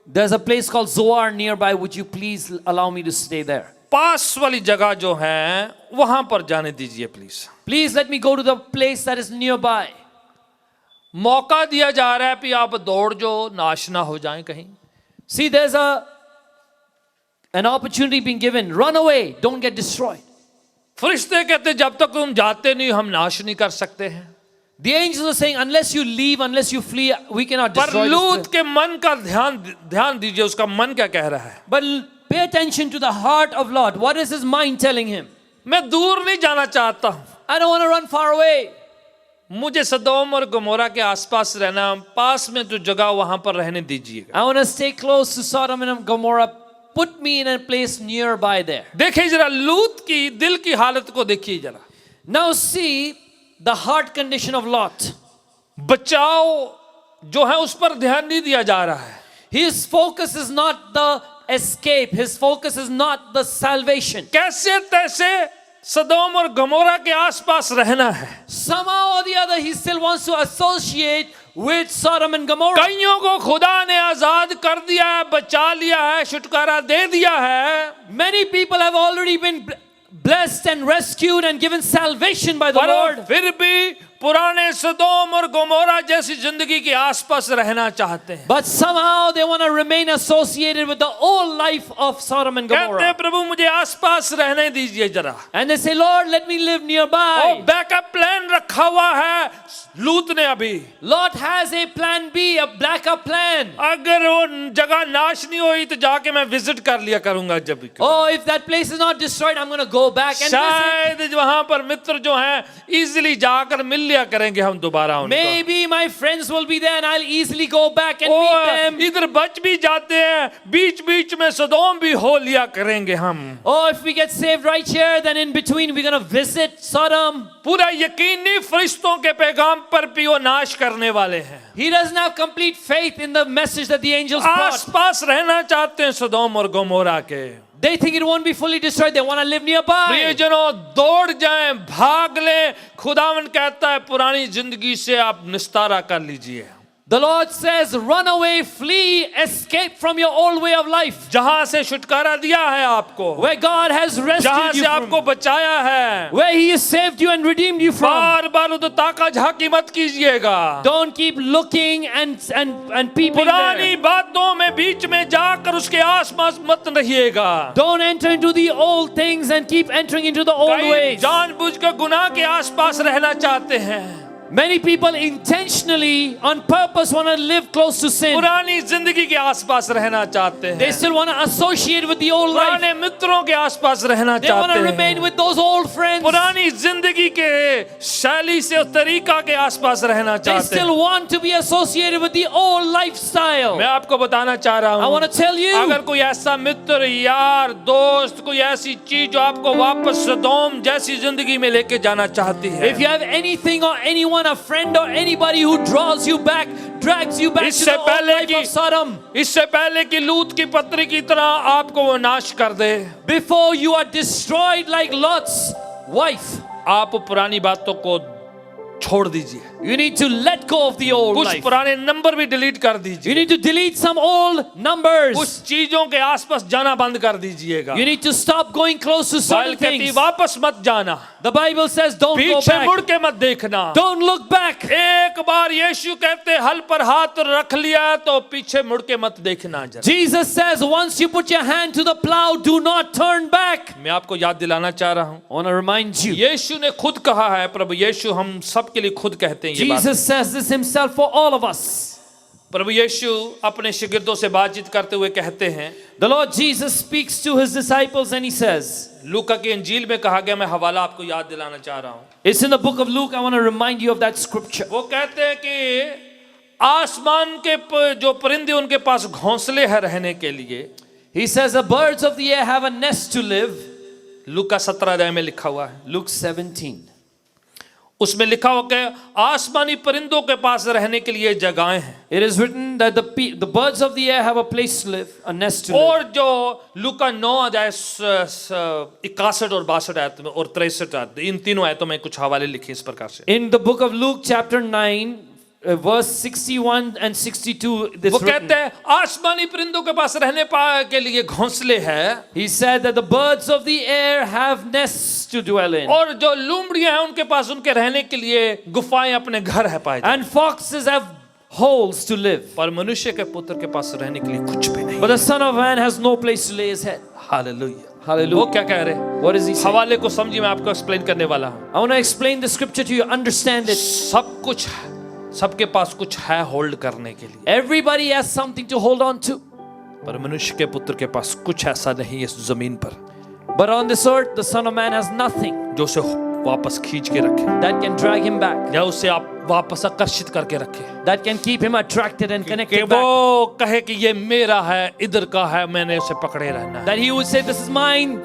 There's a place called Zoar nearby. Would you please allow me to stay there? पास वाली जगह जो है वहां पर जाने दीजिए please. Please let me go to the place that is nearby. मौका दिया जा रहा है कि आप दौड़ जो नाश ना हो जाएं कहीं। See, there's an opportunity being given. Run away. Don't get destroyed. फरिश्ते कहते जब तक तुम जाते नहीं हम नाश नहीं कर सकते हैं। The angels are saying, unless you leave, unless you flee, we cannot पर destroy लूत this place. के मन का ध्यान दीजिए, उसका मन क्या कह रहा है। But pay attention to the heart of Lot. What is his mind telling him? मैं दूर नहीं जाना चाहता हूं, I don't want to run far away. मुझे सदोम और गमोरा के आसपास रहना, पास में जो जगह वहां पर रहने दीजिएगा। I want to stay close to Sodom and Gomorrah. Put me in a place nearby there. देखिए जरा लूत की दिल की हालत को देखिए जरा। Now see the heart condition of Lot. बचाओ जो है उस पर ध्यान नहीं दिया जा रहा है। His focus is not the escape. His focus is not the salvation. कैसे तैसे सदोम और गमोरा के आसपास रहना है। Somehow or the other, he still wants to associate with Sodom and Gomorrah. कईयों को खुदा ने आजाद कर दिया है, बचा लिया है, छुटकारा दे दिया है। Many people have already been blessed and rescued and given salvation by the पर Lord. फिर भी पुराने सदोम और गमोरा जैसी जिंदगी के आसपास रहना चाहते हैं। But somehow they want to remain associated with the old life of Sodom and कहते Gomorrah. हैं प्रभु मुझे आसपास रहने दीजिए जरा। And they say, Lord, let me live nearby. Backup plan रखा हुआ है लूत ने अभी। Lot has a plan B, a backup plan. अगर वो जगह नाश नहीं हुई तो जाके मैं विजिट कर लिया करूंगा जब भी। Oh, if that place is not destroyed, I'm going to go back and visit. शायद वहां पर मित्र जो हैं इजीली जाकर मिल लिया करेंगे हम दोबारा उनको। Maybe my friends will be there and I'll easily go back and meet them. इधर बच भी जाते हैं, बीच बीच में सदोम भी हो लिया करेंगे हम। Oh, if we get saved right here, then in between we're going to visit Sodom. पूरा यकीनी फरिश्तों के पैगाम पर भी वो नाश करने वाले हैं। He doesn't have complete faith in the message that the angels brought. आसपास रहना चाहते हैं सदोम और गमोरा के। They think it won't be fully destroyed. They want to live nearby. प्रियजनों दौड़ जाएं, भाग लें। खुदावन कहता है पुरानी जिंदगी से आप निस्तारा कर लीजिए। The Lord says, run away, flee, escape from your old way of life. जहां से छुटकारा दिया है आपको, Where God has जहां rescued से you आपको from. बचाया है, Where He has saved you and redeemed you from. बार बार उधर का झांकी मत कीजिएगा। Don't keep looking and peeping पुरानी there. बातों में बीच में जाकर उसके आसपास मत रहिएगा। Don't enter into the old things and keep entering into the old कई ways. जानबूझकर गुनाह के आसपास रहना चाहते हैं। Many people intentionally, on purpose, want to live close to sin. पुरानी जिंदगी के आसपास रहना चाहते They हैं। still want to associate with the old life. पुराने मित्रों के आसपास रहना They want चाहते to हैं। remain with those old friends. पुरानी जिंदगी के शैली से और तरीका के आसपास रहना They चाहते हैं। still want to be associated with the old lifestyle. मैं आपको बताना चाह रहा I want हूँ, to tell you, अगर कोई ऐसा मित्र, यार, दोस्त, कोई ऐसी चीज जो आपको वापस सदोम जैसी जिंदगी में लेके जाना चाहती है, if you have anything or anyone anyone, a friend or anybody who draws you back, drags you back to इससे the old पहले life कि of Sodom. इससे पहले कि लूत की पत्री की तरह आपको वो नाश कर दे, Before you are destroyed like Lot's wife, आप पुरानी बातों को छोड़ दीजिए, you need to let go of the old कुछ life. पुराने नंबर भी डिलीट कर You दीजिए, need to delete some old कुछ numbers. चीजों के आसपास जाना बंद कर दीजिएगा। You need to stop going close to certain Bible कहती things. वापस मत जाना, The Bible says don't go पीछे मुड़ back. के मत देखना। Don't look back. एक बार यीशु कहते हल पर हाथ रख लिया तो पीछे मुड़ के मत देखना जरा। Jesus says once you put your hand to the plow, do not turn back. मैं आपको याद दिलाना चाह रहा हूँ, I want to remind you. यीशु ने खुद कहा है, प्रभु यीशु हम सब के लिए खुद कहते हैं ये बात। Jesus says this himself for all of us. प्रभु यीशु अपने शिगिर्दों से बातचीत करते हुए कहते हैं, The Lord Jesus speaks to his disciples and he says, लूका की इंजील में कहा गया, मैं हवाला आपको याद दिलाना चाह रहा हूँ। it's in the book of Luke, I want to remind you of that scripture. वो कहते हैं कि आसमान के जो परिंदे उनके पास घोंसले हैं रहने के लिए। He says the birds of the air have a nest to live. लूका 17 अध्याय में लिखा हुआ है, Luke 17. उसमें लिखा हुआ कि आसमानी परिंदों के पास रहने के लिए जगहें हैं। It is written that the birds of the air have a place to live, a nest to live. और जो लूका 9 अध्याय 61 और 62 आयत में और 63 आयत, इन तीनों आयतों में कुछ हवाले लिखे इस प्रकार से। In the book of Luke chapter 9, verse 61 and 62, this वो written. कहते हैं आसमानी परिंदों के पास रहने के लिए घोंसले हैं, He said that the birds of the air have nests to dwell in. और जो लूमड़ियां हैं उनके पास उनके रहने के लिए गुफाएं अपने घर है पाए जाते हैं। And foxes have holes to live. पर मनुष्य के पुत्र के पास रहने के लिए कुछ भी नहीं। But the Son of Man has no place to lay his head. Hallelujah. Hallelujah. वो क्या कह रहे हैं? What is he saying? हवाले को समझिए, मैं आपको एक्सप्लेन करने वाला हूँ। I want to explain the scripture to you, understand it. सब कुछ है, सबके पास कुछ है होल्ड करने के लिए, Everybody has something to hold on to. पर मनुष्य के पुत्र के पास कुछ ऐसा नहीं इस जमीन पर But on this earth, the Son of Man has nothing जो उसे वापस खींच के रखे, that can drag him back, या उसे आप वापस आकर्षित करके रखे, that can keep him attracted and कि connected back. वो कहे कि ये मेरा है, इधर का है, मैंने उसे पकड़े रहना है। That he would say, this is mine,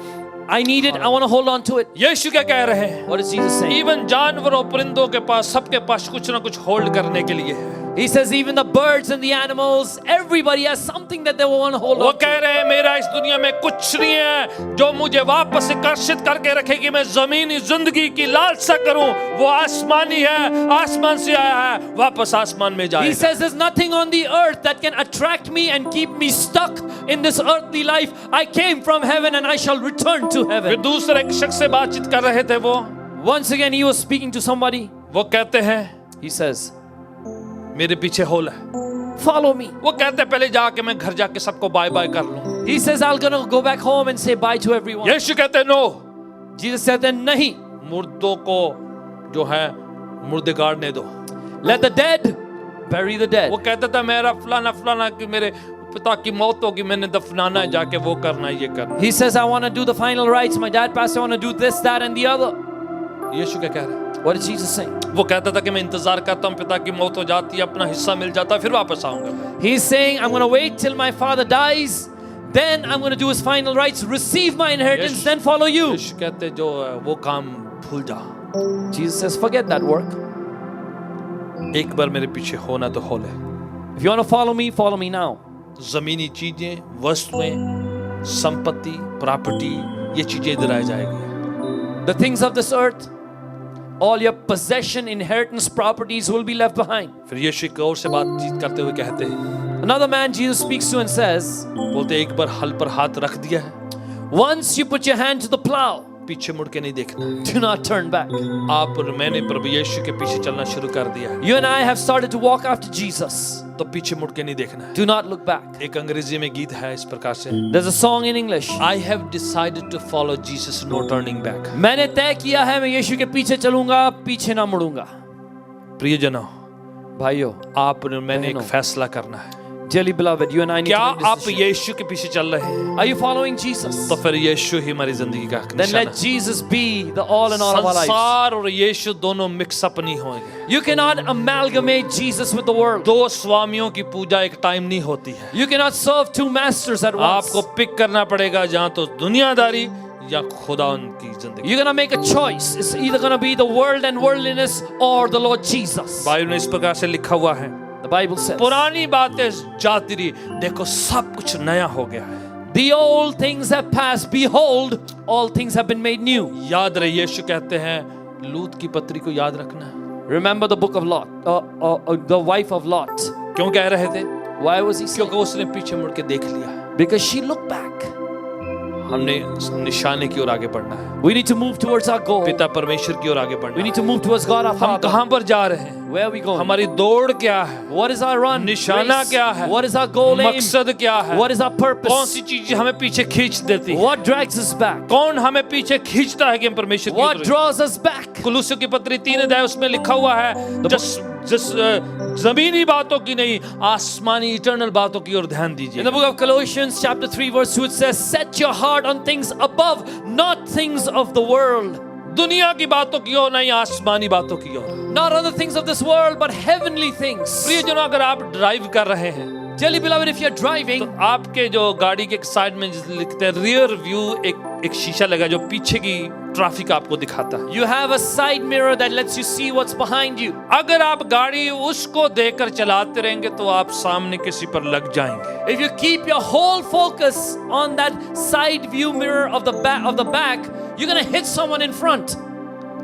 I need it, I want to hold on to it. यीशु क्या कह रहे हैं? What is Jesus saying? Even जानवरों परिंदों के पास, सबके पास कुछ ना कुछ होल्ड करने के लिए है। He says even the birds and the animals, everybody has something that they want to hold वो on to. कह रहे हैं मेरा इस दुनिया में कुछ नहीं है जो मुझे वापस आकर्षित करके रखे कि मैं जमीनी जिंदगी की लालसा करूं। वो आसमानी है, आसमान से आया है, वापस आसमान में He जाएगा। says there's nothing on the earth that can attract me and keep me stuck in this earthly life. I came from heaven and I shall return to फिर heaven. दूसरे एक शख्स से बातचीत कर रहे थे वो Once again he was speaking to somebody. वो कहते हैं He says, मेरे पीछे होल है। follow me. वो कहते हैं पहले जाके मैं घर जाके सबको बाय बाय कर लूं। He says, I'm gonna go back home and say bye to everyone. यीशु कहते हैं no, Jesus said, then nahi. मुर्दों को जो है मुर्दे गाड़ने दो। Let the dead bury the dead. वो कहता था मेरा फलाना फलाना कि मेरे पिता की मौत होगी, मैंने दफनाना है, जाके वो करना है, ये करना He says, I want to do the final rites. My dad passed, I want to do this, that and the other. है। यीशु क्या कह रहा है? What is Jesus saying? वो कहता था कि मैं इंतजार करता हूँ पिता की मौत हो जाती है, अपना हिस्सा मिल जाता है, फिर वापस आऊंगा। He's saying, I'm going to wait till my father dies. Then I'm going to do his final rites, receive my inheritance, Yes. then follow you. यीशु कहते जो है वो काम भूल जा, Jesus says, forget that work. एक बार मेरे पीछे होना तो हो ले। If you want to follow me now. जमीनी चीजें, वस्तुएं, संपत्ति, प्रॉपर्टी, ये चीजें इधर आ जाएगी। The things of this earth, all your possession, inheritance, properties will be left behind. फिर यीशु एक और से बातचीत करते हुए कहते हैं, Another man Jesus speaks to and says, बोलते एक बार हल पर हाथ रख दिया है, once you put your hand to the plow, पीछे मुड़ के नहीं देखना। do not turn back. आप और मैंने प्रभु यीशु के पीछे चलना शुरू कर दिया है, You and I have started to walk after Jesus. तो पीछे मुड़ के नहीं देखना है। Do not look back. एक अंग्रेजी में गीत है इस प्रकार से, There's a song in English. I have decided to follow Jesus, no turning back। मैंने तय किया है मैं यीशु के पीछे चलूंगा, पीछे ना मुड़ूंगा. प्रियजनों, भाइयों, आप और मैंने एक बहनों, फैसला करना है। dearly beloved, you and I need क्या to make a आप decision. यीशु के पीछे चल रहे हैं? Are you following Jesus? तो फिर यीशु ही हमारी जिंदगी का Then निशाना let है। Jesus be the all in all of our lives. संसार और यीशु दोनों मिक्स अप नहीं होंगे। You cannot amalgamate Jesus with the world. दो स्वामियों की पूजा एक टाइम नहीं होती है। You cannot serve two masters at once. आपको पिक करना पड़ेगा, जहाँ तो दुनियादारी या खुदा उनकी जिंदगी। You're going to make a choice. It's either going to be the world and worldliness or the Lord Jesus. Bible में इस प्रकार से लिखा हुआ है, The Bible says, पुरानी बातें जाती रही, देखो सब कुछ नया हो गया है। the old things have passed. Behold, all things have been made new. याद रहे, यीशु कहते हैं लूत की पत्री को याद रखना। Remember the book of Lot, the wife of Lot. क्यों कह रहे थे? Why was he saying? क्योंकि उसने पीछे मुड़ के देख लिया। Because she looked back. हमने निशाने की ओर आगे बढ़ना है, We need to move towards our goal. पिता परमेश्वर की ओर आगे बढ़ना We है। need to move towards God our हम Father. कहां पर जा रहे हैं? Where are we going? हमारी दौड़ क्या है? What is our run? निशाना Race? क्या है? What is our goal aim? मकसद क्या है? What is our कौन purpose? सी चीज हमें पीछे खींच देती है? What drags us back? कौन हमें पीछे खींचता है कि हम परमेश्वर की What ore? draws us back? कुलुस्सियों की पत्री 3 अध्याय उसमें लिखा हुआ है, जिस जमीनी बातों की नहीं, आसमानी इटर्नल बातों की ओर ध्यान In दीजिए। the book of Colossians chapter 3 verse 2 it says, set your heart on things above, not things of the world. दुनिया की बातों की ओर नहीं, आसमानी बातों की ओर। Not on the things of this world, but heavenly things. प्रियजनों, अगर आप ड्राइव कर रहे हैं Dearly beloved, if you're driving, तो आपके जो गाड़ी के एक साइड में लिखते हैं रियर व्यू, एक शीशा लगा जो पीछे की ट्रैफिक आपको दिखाता है। you have a side mirror that lets you see what's behind you. अगर आप गाड़ी उसको देखकर चलाते रहेंगे तो आप सामने किसी पर लग जाएंगे। If you keep your whole focus on that side view mirror of the back, you're going to hit someone in front.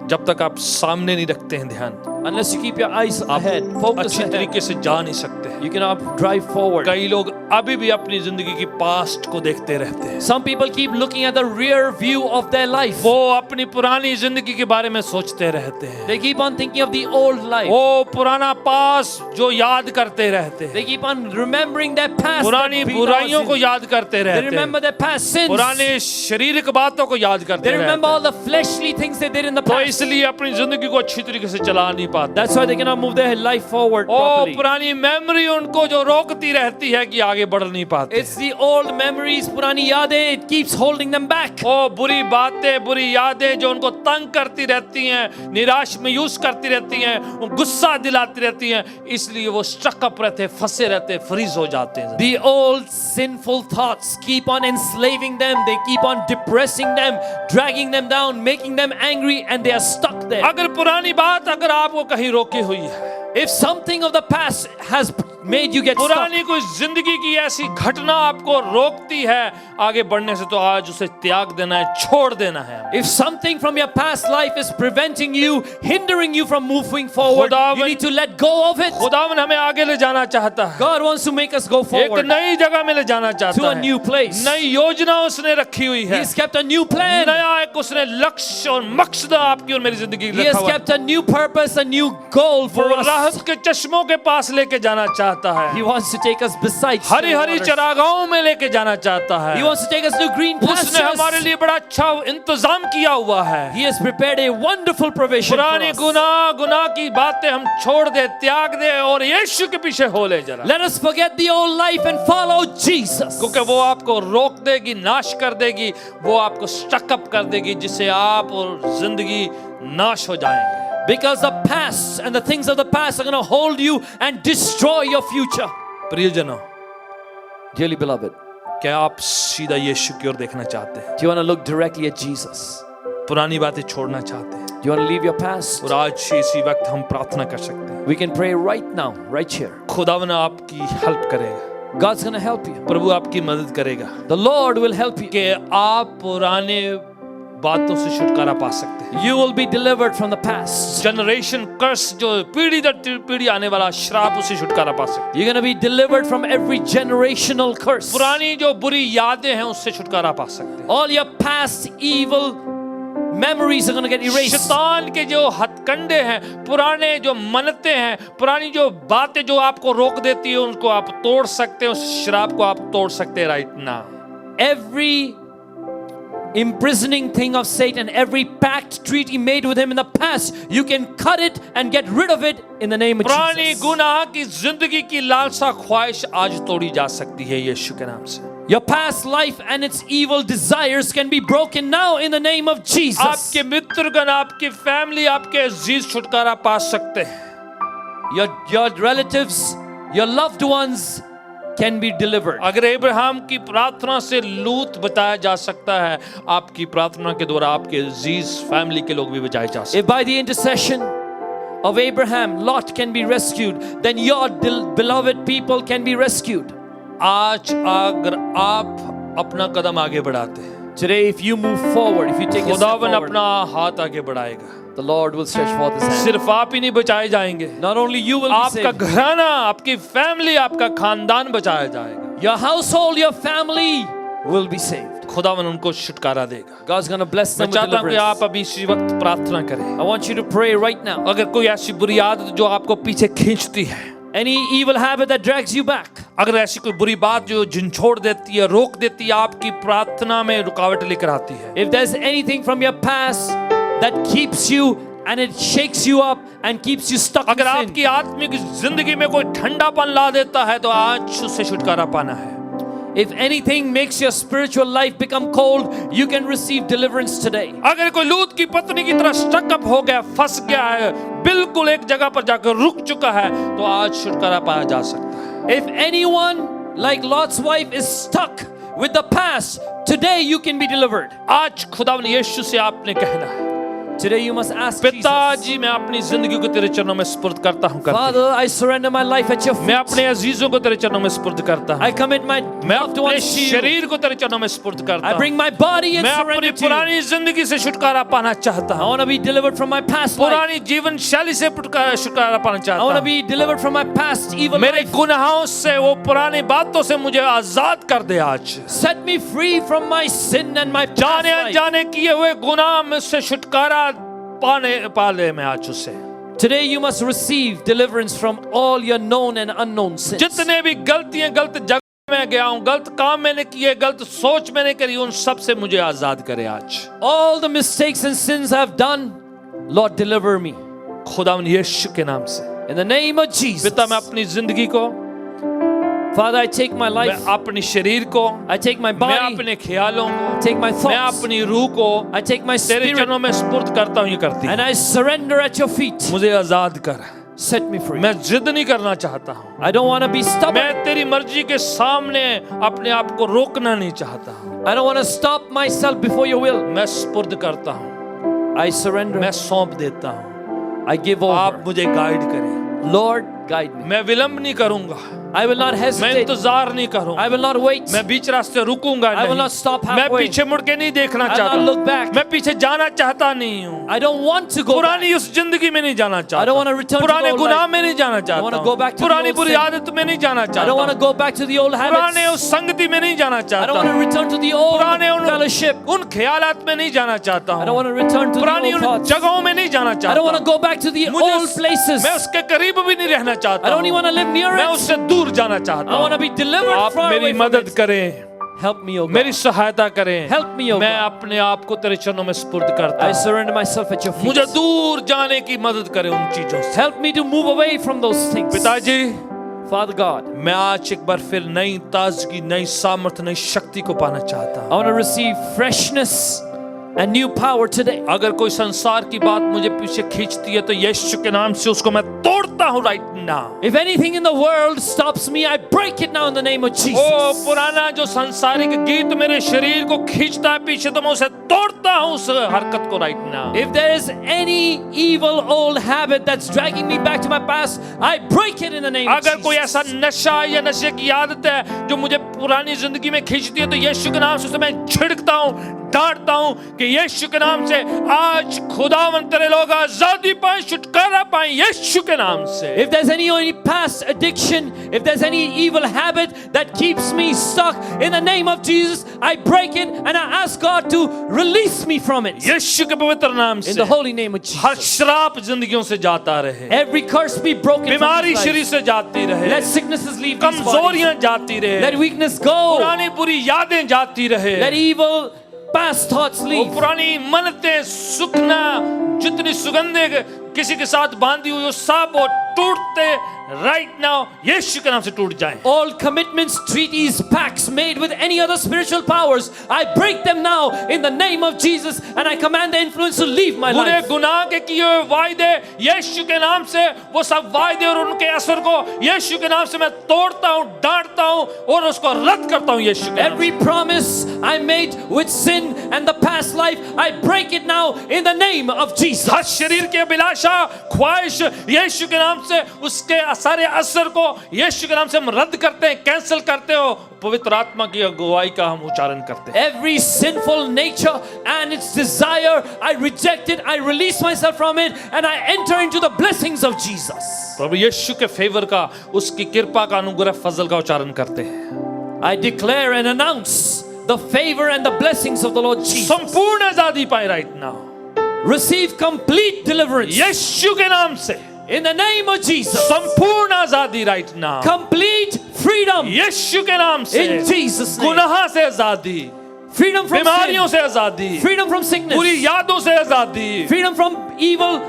जब तक आप सामने नहीं रखते हैं ध्यान, Unless you keep your eyes आप ahead, focus अच्छी ahead, तरीके से जा नहीं सकते हैं। you cannot drive forward. कई लोग अभी भी अपनी जिंदगी की पास्ट को देखते रहते हैं। Some people keep looking at the rear view of their life. वो अपनी पुरानी जिंदगी के बारे में सोचते रहते हैं। They keep on thinking of the old life. वो पुराना पास्ट जो याद करते रहते हैं, They keep on remembering their past. पुरानी that beat बुराइयों us को in. याद करते They रहते remember हैं, their past sins. पुराने शारीरिक बातों को याद करते They remember रहते all हैं। the fleshly things they did in the तो past. इसलिए अपनी जिंदगी को अच्छी तरीके से चला नहीं पाते। That's why they cannot move their life forward oh properly. पुरानी मेमोरी उनको जो रोकती रहती है कि आगे बढ़ नहीं पाते। It's the old memories, purani yadein, it keeps holding them back. ओ बुरी बातें, बुरी यादें जो उनको तंग करती रहती हैं, निराश मायूस करती रहती हैं, वो गुस्सा दिलाती रहती हैं, इसलिए वो स्टक अप रहते, फंसे रहते, फ्रीज हो जाते हैं। The old sinful thoughts keep on enslaving them. They keep on depressing them, dragging them down, making them angry, and they are stuck there. अगर पुरानी बात अगर आपको कहीं रोकी हुई है, If something of the past has made you get stuck, पुरानी कोई जिंदगी की ऐसी घटना आपको रोकती है आगे बढ़ने से, तो आज उसे त्याग देना है, छोड़ देना है। if something from your past life is preventing you, hindering you from moving forward, you खुदावन- need to let go of it. खुदावन हमें आगे ले जाना चाहता है, God wants to make us go एक forward नई जगह में ले जाना to चाहता a है, new place. नई योजना उसने रखी हुई है, He's kept a new plan. नया एक उसने लक्ष्य और मकसद आपकी और मेरी जिंदगी He में has रखा हुआ है। kept a new purpose, a new goal for वो us. राहत के चश्मों के पास लेके जाना चाहता है, He wants to take us beside still Hari Hari waters. चरागाहों में लेके जाना चाहता है। He wants to take us to green उसने हमारे pastures. लिए बड़ा अच्छा इंतजाम किया हुआ है। He has prepared a wonderful provision for पुरानी us. गुनाह की बातें हम छोड़ दे, त्याग दे और यीशु के पीछे हो ले जरा, Let us forget the old life and follow Jesus. क्योंकि वो आपको रोक देगी, नाश कर देगी, वो आपको स्टक अप कर देगी, जिससे आप और जिंदगी नाश हो जाएंगे। Because the past and the things of the past are going to hold you and destroy your future. प्रियजनों, Dearly beloved, क्या आप सीधा यीशु की ओर देखना चाहते हैं? do you want to look directly at Jesus? पुरानी बातें छोड़ना चाहते हैं? Do you want to leave your past? और आज इसी वक्त हम प्रार्थना कर सकते हैं, We can pray right now, right here. खुदावन आपकी हेल्प करेगा, God's going to help you. प्रभु आपकी मदद करेगा The Lord will help you. कि आप पुराने बातों से छुटकारा पा सकते हैं। You will be delivered from the past. Generation curse जो पीढ़ी दर पीढ़ी आने वाला श्राप, उसे छुटकारा पा सकते You're going to be delivered from every generational curse. हैं। पुरानी जो बुरी यादें हैं उससे छुटकारा पा सकते हैं। All your past evil memories are going to get erased. शैतान के जो हथकंडे हैं, पुराने जो मनते हैं, पुरानी जो बातें जो आपको रोक देती है, उनको आप तोड़ सकते हैं, उस श्राप को आप तोड़ सकते हैं right now. Every imprisoning thing of Satan, every pact, treaty made with him in the past, you can cut it and get rid of it in the name of पुरानी Jesus. गुनाह की जिंदगी की लालसा ख्वाहिश आज तोड़ी जा सकती है यीशु के नाम से। Your past life and its evil desires can be broken now in the name of Jesus. आपके मित्रगण, आपकी फैमिली, आपके अजीज छुटकारा पा सकते हैं। Your relatives, your loved ones, can be delivered. अगर इब्राहिम की प्रार्थना से लूत बचाया जा सकता है, आपकी प्रार्थना के द्वारा आपके अजीज फैमिली के लोग भी बचाए जा सकते If by the intercession of Abraham, Lot can be rescued, then your beloved people can be rescued. हैं। आज अगर आप अपना कदम आगे बढ़ाते हैं, Today, if you move forward, if you take a step खुदावन forward, अपना हाथ आगे बढ़ाएगा। the Lord will stretch forth His hand. सिर्फ आप ही नहीं बचाए जाएंगे, Not only you will be आपका saved, घराना, आपकी फैमिली, आपका खानदान बचाया जाएगा। your household, your family will be saved. खुदावन उनको छुटकारा देगा। God's going to bless मैं them with चाहता हूँ कि deliverance. आप अभी इसी वक्त प्रार्थना करें। I want you to pray right now. अगर कोई ऐसी बुरी आदत जो आपको पीछे खींचती है, Any evil habit that drags you back, अगर ऐसी कोई बुरी बात जो झिझोड़ देती है, रोक देती है, आपकी प्रार्थना में रुकावट लेकर आती है, if there's anything from your past that keeps you and it shakes you up and keeps you stuck in अगर sin, आपकी आत्मिक जिंदगी में कोई ठंडापन ला देता है, तो आज उससे छुटकारा पाना है। if anything makes your spiritual life become cold, you can receive deliverance today. अगर कोई लूत की पत्नी की तरह स्टक अप हो गया, फंस गया है, बिल्कुल एक जगह पर जाकर रुक चुका है, तो आज छुटकारा पाया जा सकता है। If anyone like Lot's wife is stuck with the past, today you can be delivered. आज खुदावन यीशु से आपने कहना है, Today you must ask Jesus, पिताजी मैं अपनी जिंदगी को तेरे चरणों में सुपुर्द करता हूँ। Father, I surrender my life at your मैं feet. अपने अजीजों को तेरे चरणों में सुपुर्द करता हूँ। I commit my मैं loved अपने ones to you. शरीर को तेरे चरणों में सुपुर्द करता I हूँ। bring my body and मैं अपनी surrender to you. पुरानी जिंदगी से छुटकारा पाना चाहता I हूँ। want to be delivered from my past life. पुरानी जीवन शैली से छुटकारा पाना I चाहता want to हूँ। be delivered from my past evil मेरे life. गुनाहों से, वो पुरानी बातों से मुझे आजाद कर दे आज। Set me free from my sin and my past जाने life. अनजाने किए हुए गुनाह में से छुटकारा पाले मैं आज उससे। Today you must receive deliverance from all your known and unknown sins. जितने भी गलतियां, गलत जगह में गया हूँ, गलत काम मैंने किए, गलत सोच मैंने करी, उन सब से मुझे आजाद करे आज। All the mistakes and sins I've done, Lord, deliver me. खुदावन यीशु के नाम से। In the name of Jesus. पिता मैं अपनी जिंदगी को, Father, I take my मैं life, अपनी शरीर को, I take my मैं body, अपने ख्यालों को, take my मैं thoughts, अपनी रूह को I take my तेरे spirit, चरणों में सुपुर्द करता हूँ। ये करती and है। I surrender at your feet. मुझे आजाद कर। Set me free. मैं जिद नहीं करना चाहता हूँ। I don't want to be stubborn. मैं तेरी मर्जी के सामने अपने आप को रोकना नहीं चाहता हूँ। I don't want to stop myself before your will. मैं सुपुर्द करता हूँ, I surrender. मैं सौंप देता हूँ। I give आप over. मुझे गाइड करें। Lord, guide me. मैं विलंब नहीं करूंगा, I will not मैं hesitate. इंतजार नहीं करूंगा, I will not wait. मैं बीच रास्ते रुकूंगा I will नहीं, not stop मैं halfway. पीछे मुड़ के नहीं देखना I will चाहता, not look back. मैं पीछे जाना चाहता नहीं हूँ, I don't want to go back. पुरानी उस जिंदगी में नहीं जाना I don't want to चाहता, return to पुराने the old गुनाह life. में नहीं जाना I want चाहता, to go back to the पुरानी old बुरी sin. आदत में नहीं जाना I don't want to चाहता, go back to the old पुराने habits. उस संगति में नहीं जाना I don't want to चाहता, return to the old पुराने fellowship. उन ख्यालात में नहीं जाना चाहता I don't want हूँ, to return to the पुरानी old उन thoughts. जगहों में नहीं जाना I don't want to चाहता, go back to the मुझे old places. मैं उसके करीब भी नहीं रहना I चाहता, don't even want to live near मैं it. उससे दूर जाना चाहता I want to हूँ। be delivered आप far away मेरी from मदद it. करें, Help me, O God. मेरी सहायता करें। Help me, O मैं God. अपने आप को तेरे चरणों में सुपुर्द करता I हूँ। surrender myself at your feet. मुझे दूर जाने की मदद करें उन चीजों से। Help me to move away from those things. पिताजी, Father God, मैं आज एक बार फिर नई ताजगी, नई सामर्थ्य, नई शक्ति को पाना चाहता I हूँ। want to receive freshness and new power today. अगर कोई संसार की बात मुझे पीछे खींचती है, तो यीशु के नाम से उसको मैं तोड़ता हूँ right now। If anything in the world stops me, I break it now in the name of Jesus. ओ पुराना जो सांसारिक गीत मेरे शरीर को खींचता है पीछे, तो मैं उसे तोड़ता हूँ उस हरकत को right now। If there is any evil old habit that's dragging me back to my past, I break it in the name of अगर कोई Jesus. ऐसा नशा या नशे की आदत है जो मुझे पुरानी जिंदगी में खींचती है, तो यीशु के नाम से उसे मैं छिड़कता हूँ, डांटता हूँ कि यीशु के नाम से आज खुदावंद तेरे लोग आजादी पाए, छुटकारा पाए यीशु के नाम से। If there's any past addiction, if there's any evil habit that keeps me stuck, in the name of Jesus, I break it and I ask God to release me from it. यीशु के पवित्र नाम In से the holy name of her Jesus. श्राप जिंदगियों से जाता रहे, Every curse be broken from बीमारी this शरीर life. से जाती रहे, Let sicknesses leave these bodies. कमजोरियां जाती रहे, Let weakness go. पुरानी बुरी यादें जाती रहे, Let evil past thoughts वो leave. पुरानी मनते सुखना जितनी सुगंधे किसी के साथ बांधी हुई वो सब वो टूटते राइट नाउ यीशु के नाम से टूट जाएं। All commitments, treaties, pacts made with any other spiritual powers, I break them now in the name of Jesus, and I command the influence to leave my बुरे life. गुनाह के किए हुए वायदे यीशु के नाम से, वो सब वायदे और उनके असर को यीशु के नाम से मैं तोड़ता हूँ, डांटता हूँ और उसको रद्द करता हूँ यीशु के नाम से। Every promise I made with sin and the past life, I break it now in the name of Jesus. हर शरीर के अभिलाषा, ख्वाहिश यीशु के नाम से, उसके सारे असर को यीशु के नाम से हम रद्द करते हैं, कैंसिल करते हो। पवित्र आत्मा की अगुवाई का हम उच्चारण करते हैं। Every sinful nature and its desire, I reject it, I release myself from it, and I enter into the blessings of Jesus. प्रभु यीशु के फेवर का, उसकी कृपा का, अनुग्रह फजल का उच्चारण करते हैं। I declare and announce the favor and the blessings of the Lord Jesus. संपूर्ण आजादी पाए right now Receive complete deliverance यीशु के नाम से। in the name of Jesus. संपूर्ण आजादी राइट नाउ Complete freedom यीशु के नाम से। in Jesus' name. गुनाह से आजादी, Freedom from बीमारियों sin. से आजादी, Freedom from sickness. बुरी यादों से आजादी Freedom from evil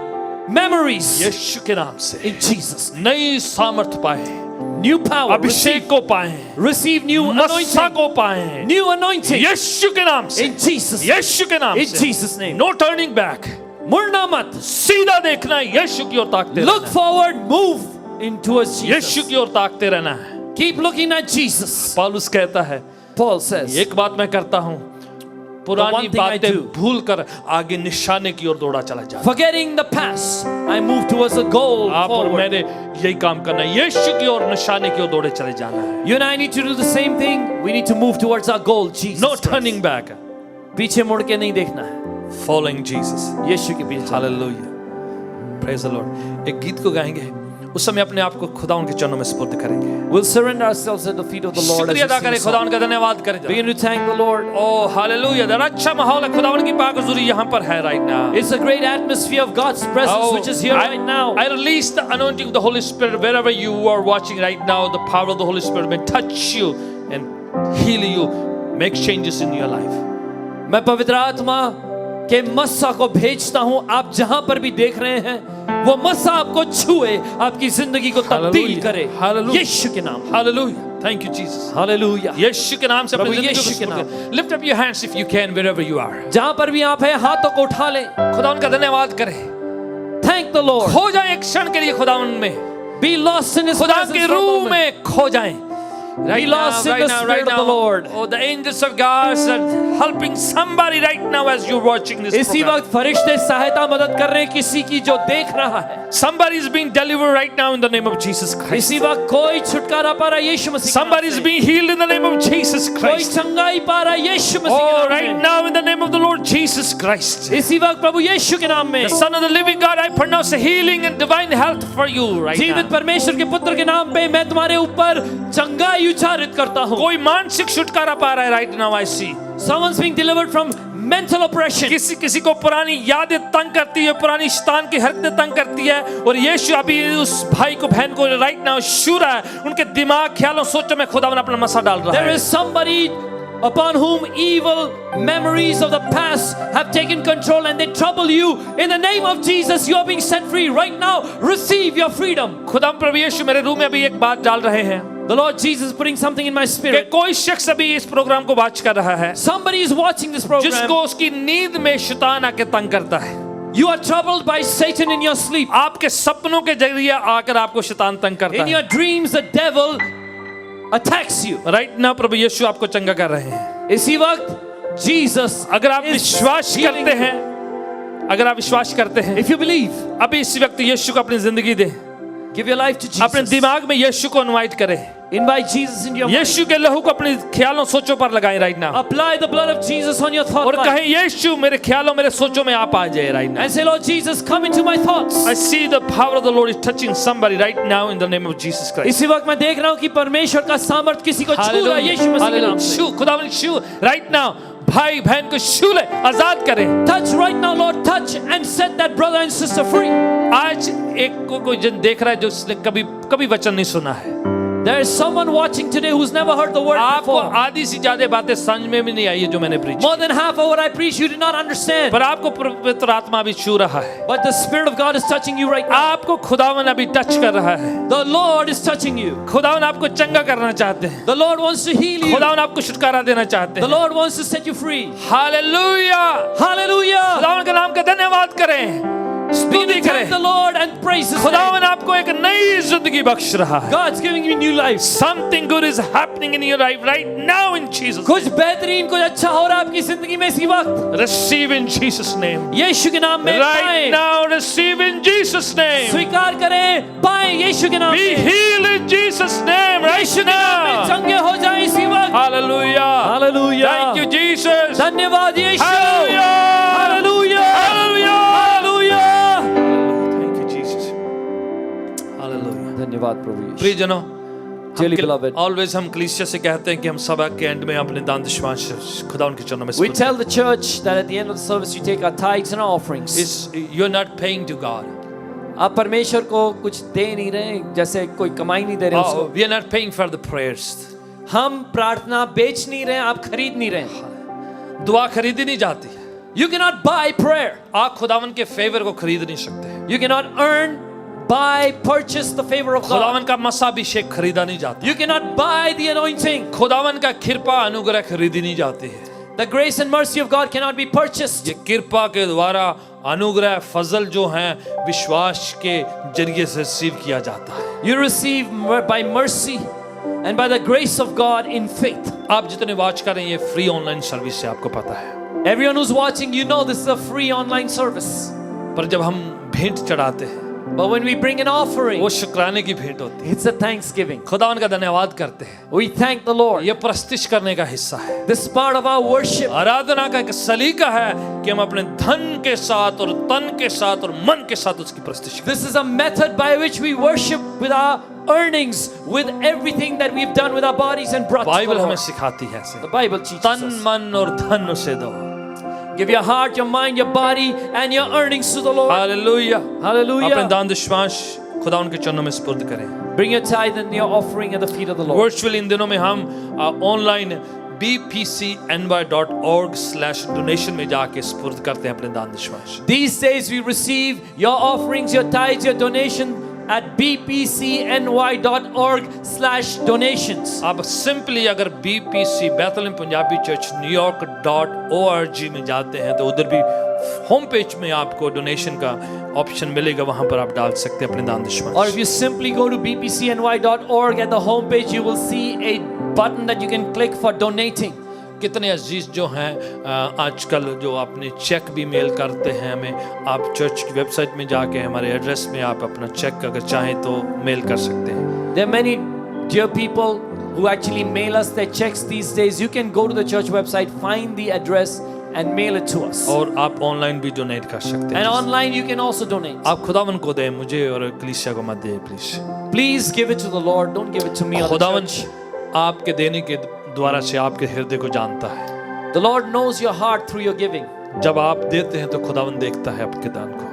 memories. यीशु के नाम से। In Jesus' name. नई सामर्थ पाए, New power. अभिषेक को पाए, Receive new मस्सा anointing. को पाए New anointing. यीशु के नाम से। In Jesus' name. यीशु के नाम In से। Jesus' name. No turning back, मुड़ना मत. सीधा देखना है, यीशु की ओर ताकते Look रहना forward, move in towards है। Jesus. यीशु की ओर ताकते रहना है। Keep looking at Jesus. पौलुस कहता है, Paul says, एक बात मैं करता हूँ, पुरानी one thing I बातें do. भूल कर आगे निशाने की ओर दौड़ा चला जाता। forgetting the past, I move towards the goal आप और forward. मैंने यही काम करना है, यीशु की ओर निशाने की ओर दौड़े चले जाना है। You and I need to do the same thing. We need to move towards our goal, Jesus. No Christ. Turning back, पीछे मुड़ के नहीं देखना है. Following Jesus. यीशु के पीछे. Hallelujah, praise the Lord. एक गीत को गाएंगे, उस समय अपने आप को खुदा उनके चरणों में सुपुर्द करेंगे। We'll surrender ourselves at the feet of the Lord. शुक्रिया अदा As we करें, sing खुदा song. उनका धन्यवाद करें। Begin to thank the Lord. Oh hallelujah, बड़ा अच्छा माहौल है, खुदा उनकी पाक हुजूरी यहाँ पर है right now. It's a great atmosphere of God's presence which is here right now. I release the anointing of the Holy Spirit wherever you are watching right now. The power of the Holy Spirit may touch you and heal you, make changes in your life. मैं पवित्र आत्मा के मस्सा को भेजता हूँ, आप जहां पर भी देख रहे हैं, वो मस्सा आपको छुए, आपकी जिंदगी को तब्दील करे। हालेलुया, यीशु के नाम। Hallelujah, thank you Jesus. Hallelujah. Yeshu के नाम से अपनी प्रभु जिंदगी यीशु के को नाम। सुपुर्द। Lift up your hands if you can wherever you are. जहां पर भी आप हैं, हाथों को उठा लें। खुदा उनका धन्यवाद करें। Thank the Lord. खो जाएं एक क्षण के लिए खुदा उनमें, Be lost in His खुदा presence के for a रूह moment. में खो जाएं। Be lost in the Spirit of the Lord. Oh, the angels of God are helping somebody right now as you're watching this इसी program. वक्त फरिश्ते सहायता मदद कर रहे हैं किसी की जो देख रहा है। Somebody is being delivered right now in the name of Jesus Christ. इसी वक्त कोई छुटकारा पा रहा है यीशु मसीह के नाम Somebody is से। being healed in the name of Jesus कोई Christ. चंगाई पा रहा है यीशु मसीह के Oh, नाम right में। now in the name of the Lord Jesus Christ. इसी वक्त प्रभु यीशु के नाम में The Son of the living God, I pronounce healing and divine health for you right जीवित now. परमेश्वर के पुत्र के नाम पे मैं तुम्हारे ऊपर चंगाई उच्चारित करता हूँ। कोई मानसिक छुटकारा पा रहा है right now, I see. Someone's being delivered from mental oppression. किसी को पुरानी यादें तंग करती है, पुरानी शैतान की हरकतें तंग करती है, और यीशु अभी उस भाई को बहन को राइट नाउ छू रहा है, उनके दिमाग, ख्यालों, सोचों में खुदावन अपना मसा डाल रहा There है। is somebody upon whom evil memories of the past have taken control and they trouble you. In the name of Jesus, you are being set free right now. Receive your freedom. खुदावन प्रभु यीशु मेरे रूह में अभी एक बात डाल रहे हैं The Lord Jesus is putting something in my कि spirit. कोई शख्स अभी इस प्रोग्राम को वॉच कर रहा है, Somebody is watching this program. जिसको उसकी नींद में शैतान आके तंग करता है। You are troubled by Satan in your sleep. आपके सपनों के जरिए आकर आपको शैतान तंग करता In है। your dreams, the devil attacks you. Right now प्रभु यीशु आपको चंगा कर रहे हैं। इसी वक्त Jesus, अगर आप is विश्वास healing करते you. हैं, अगर आप विश्वास करते हैं, If you believe, अभी इस वक्त यीशु को अपनी जिंदगी दे, give your life to अपने Jesus. दिमाग में यीशु को इनवाइट करें, Invite Jesus into your mind. यीशु के लहू को अपने ख्यालों सोचों पर लगाएं right now, Apply the blood of Jesus on your thought और life. कहें यीशु मेरे ख्यालों, मेरे सोचों में आप आ जाए right now. And say, Lord Jesus, come into my thoughts. I see the power of the Lord is touching somebody right now in the name of Jesus Christ. इसी वक्त मैं देख रहा हूँ कि परमेश्वर का सामर्थ किसी को छू रहा है यीशु मसीह के नाम से। छू, खुदावन छू राइट नाउ, भाई बहन को छू ले, आजाद करें। Touch right now, Lord, touch and set that brother and sister free. आज एक को कोई जन देख रहा है जो उसने कभी वचन नहीं सुना है, There is someone watching today who's never heard the word आपको before. आधी से ज्यादा बातें समझ में भी नहीं आई है जो मैंने preach, More than half of what I preach you did not understand. पर आपको पवित्र आत्मा अभी छू रहा है, But the Spirit of God is touching you right now. आपको खुदावन अभी टच कर रहा है, The Lord is touching you. खुदावन आपको चंगा करना चाहते हैं, The Lord wants to heal you. खुदावन आपको छुटकारा देना चाहते The हैं। Lord wants to set you free. Hallelujah, Hallelujah. खुदावन के नाम का धन्यवाद करें, स्तुति Thank the करें। Lord and praise His name. खुदावन आपको एक नई जिंदगी बख्श रहा है। God's giving you new life. Something good is happening in your life right now in Jesus. कुछ बेहतरीन, कुछ अच्छा हो रहा है आपकी जिंदगी में इसी वक्त। Receive in Jesus' name. यीशु के नाम में Right पाएं। now, receive in Jesus' name. स्वीकार करें, पाएं यीशु के नाम Be में। healed in Jesus' name right यीशु के नाम में now. चंगे हो जाएं इसी वक्त। Hallelujah. Hallelujah. Thank you, Jesus. धन्यवाद यीशु। Hallelujah. Hallelujah. Hallelujah. Hallelujah. Thank you, Jesus. Hallelujah. धन्यवाद प्रभु यीशु। प्रियजनों, Dearly beloved, ऑलवेज हम कलीसिया से कहते हैं कि हम सभा के एंड में अपने दान दशमांश खुदा उनके चरणों में we सुपुर्द tell the church that at the end of the service you take our tithes and our offerings. you're not paying to God. आप परमेश्वर को कुछ दे नहीं रहे, जैसे कोई कमाई नहीं दे रहे उसको। We are not paying for the prayers. हम प्रार्थना बेच नहीं रहे, आप खरीद नहीं रहे। दुआ खरीदी नहीं जाती। You cannot buy prayer. आप खुदावन के फेवर को खरीद नहीं सकते। You cannot earn, buy, purchase the favor of God. खुदावन का मसाभिषेक खरीदा नहीं जाता। You cannot buy the anointing. खुदावन का कृपा अनुग्रह खरीदी नहीं जाती है। The grace and mercy of God cannot be purchased. ये कृपा के द्वारा अनुग्रह फजल जो हैं विश्वास के जरिए से रिसीव किया जाता है। You receive by mercy and by the grace of God in faith. आप जितने वॉच कर रहे हैं ये फ्री ऑनलाइन सर्विस है, आपको पता है। Everyone who's watching, you know this is a free online service. पर जब हम भेंट चढ़ाते हैं But when we bring an offering, वो शुक्राने की भेंट होती है। it's a thanksgiving. खुदावन का धन्यवाद करते हैं। We thank the Lord. ये प्रस्तिश करने का हिस्सा है। This is part of our worship. आराधना का एक सलीका है कि हम अपने धन के साथ और तन के साथ और मन के साथ उसकी प्रस्तिश करें। This is a method by which we worship with our earnings, with everything that we've done with our bodies and brought to the Bible हमें Lord. सिखाती है ऐसे। The Bible teaches तन us. मन और धन उसे दो। Give your heart, your mind, your body, and your earnings to the Lord. Hallelujah. Hallelujah. अपने दान दशमांश खुदा उनके चरणों में सुपुर्द करें। Bring your tithe and your offering at the feet of the Lord. Virtual इन दिनों में हम ऑनलाइन bpcny.org/donation में जाके सुपुर्द करते हैं अपने दान दशमांश। These days we receive your offerings, your tithes, your donation at bpcny.org/donations. आप सिंपली अगर BPC बैथलहम पंजाबी चर्च न्यूयॉर्क.org में जाते हैं तो उधर भी होम पेज में आपको डोनेशन का ऑप्शन मिलेगा, वहां पर आप डाल सकते हैं अपने दान Or if दशमांश। you simply go to bpcny.org at the home page, you will see a button that you can click for donating. कितने अजीज जो हैं आजकल जो अपने चेक भी मेल करते हैं हमें, आप चर्च की वेबसाइट में जाके हमारे एड्रेस में आप अपना चेक अगर चाहें तो मेल कर सकते हैं। There are many dear people who actually mail us their checks these days. You can go to the church website, find the address and mail it to us. और आप ऑनलाइन भी donate कर सकते And हैं। online you can also donate. आप खुदावन को दें, मुझे और कलीसिया को मत दें please. Please give it to the Lord. Don't give it to me or the खुदावन church. आपके देने के द्वारा से आपके हृदय को जानता है। The Lord knows your heart through your giving. जब आप देते हैं तो खुदावन देखता है आपके दान को।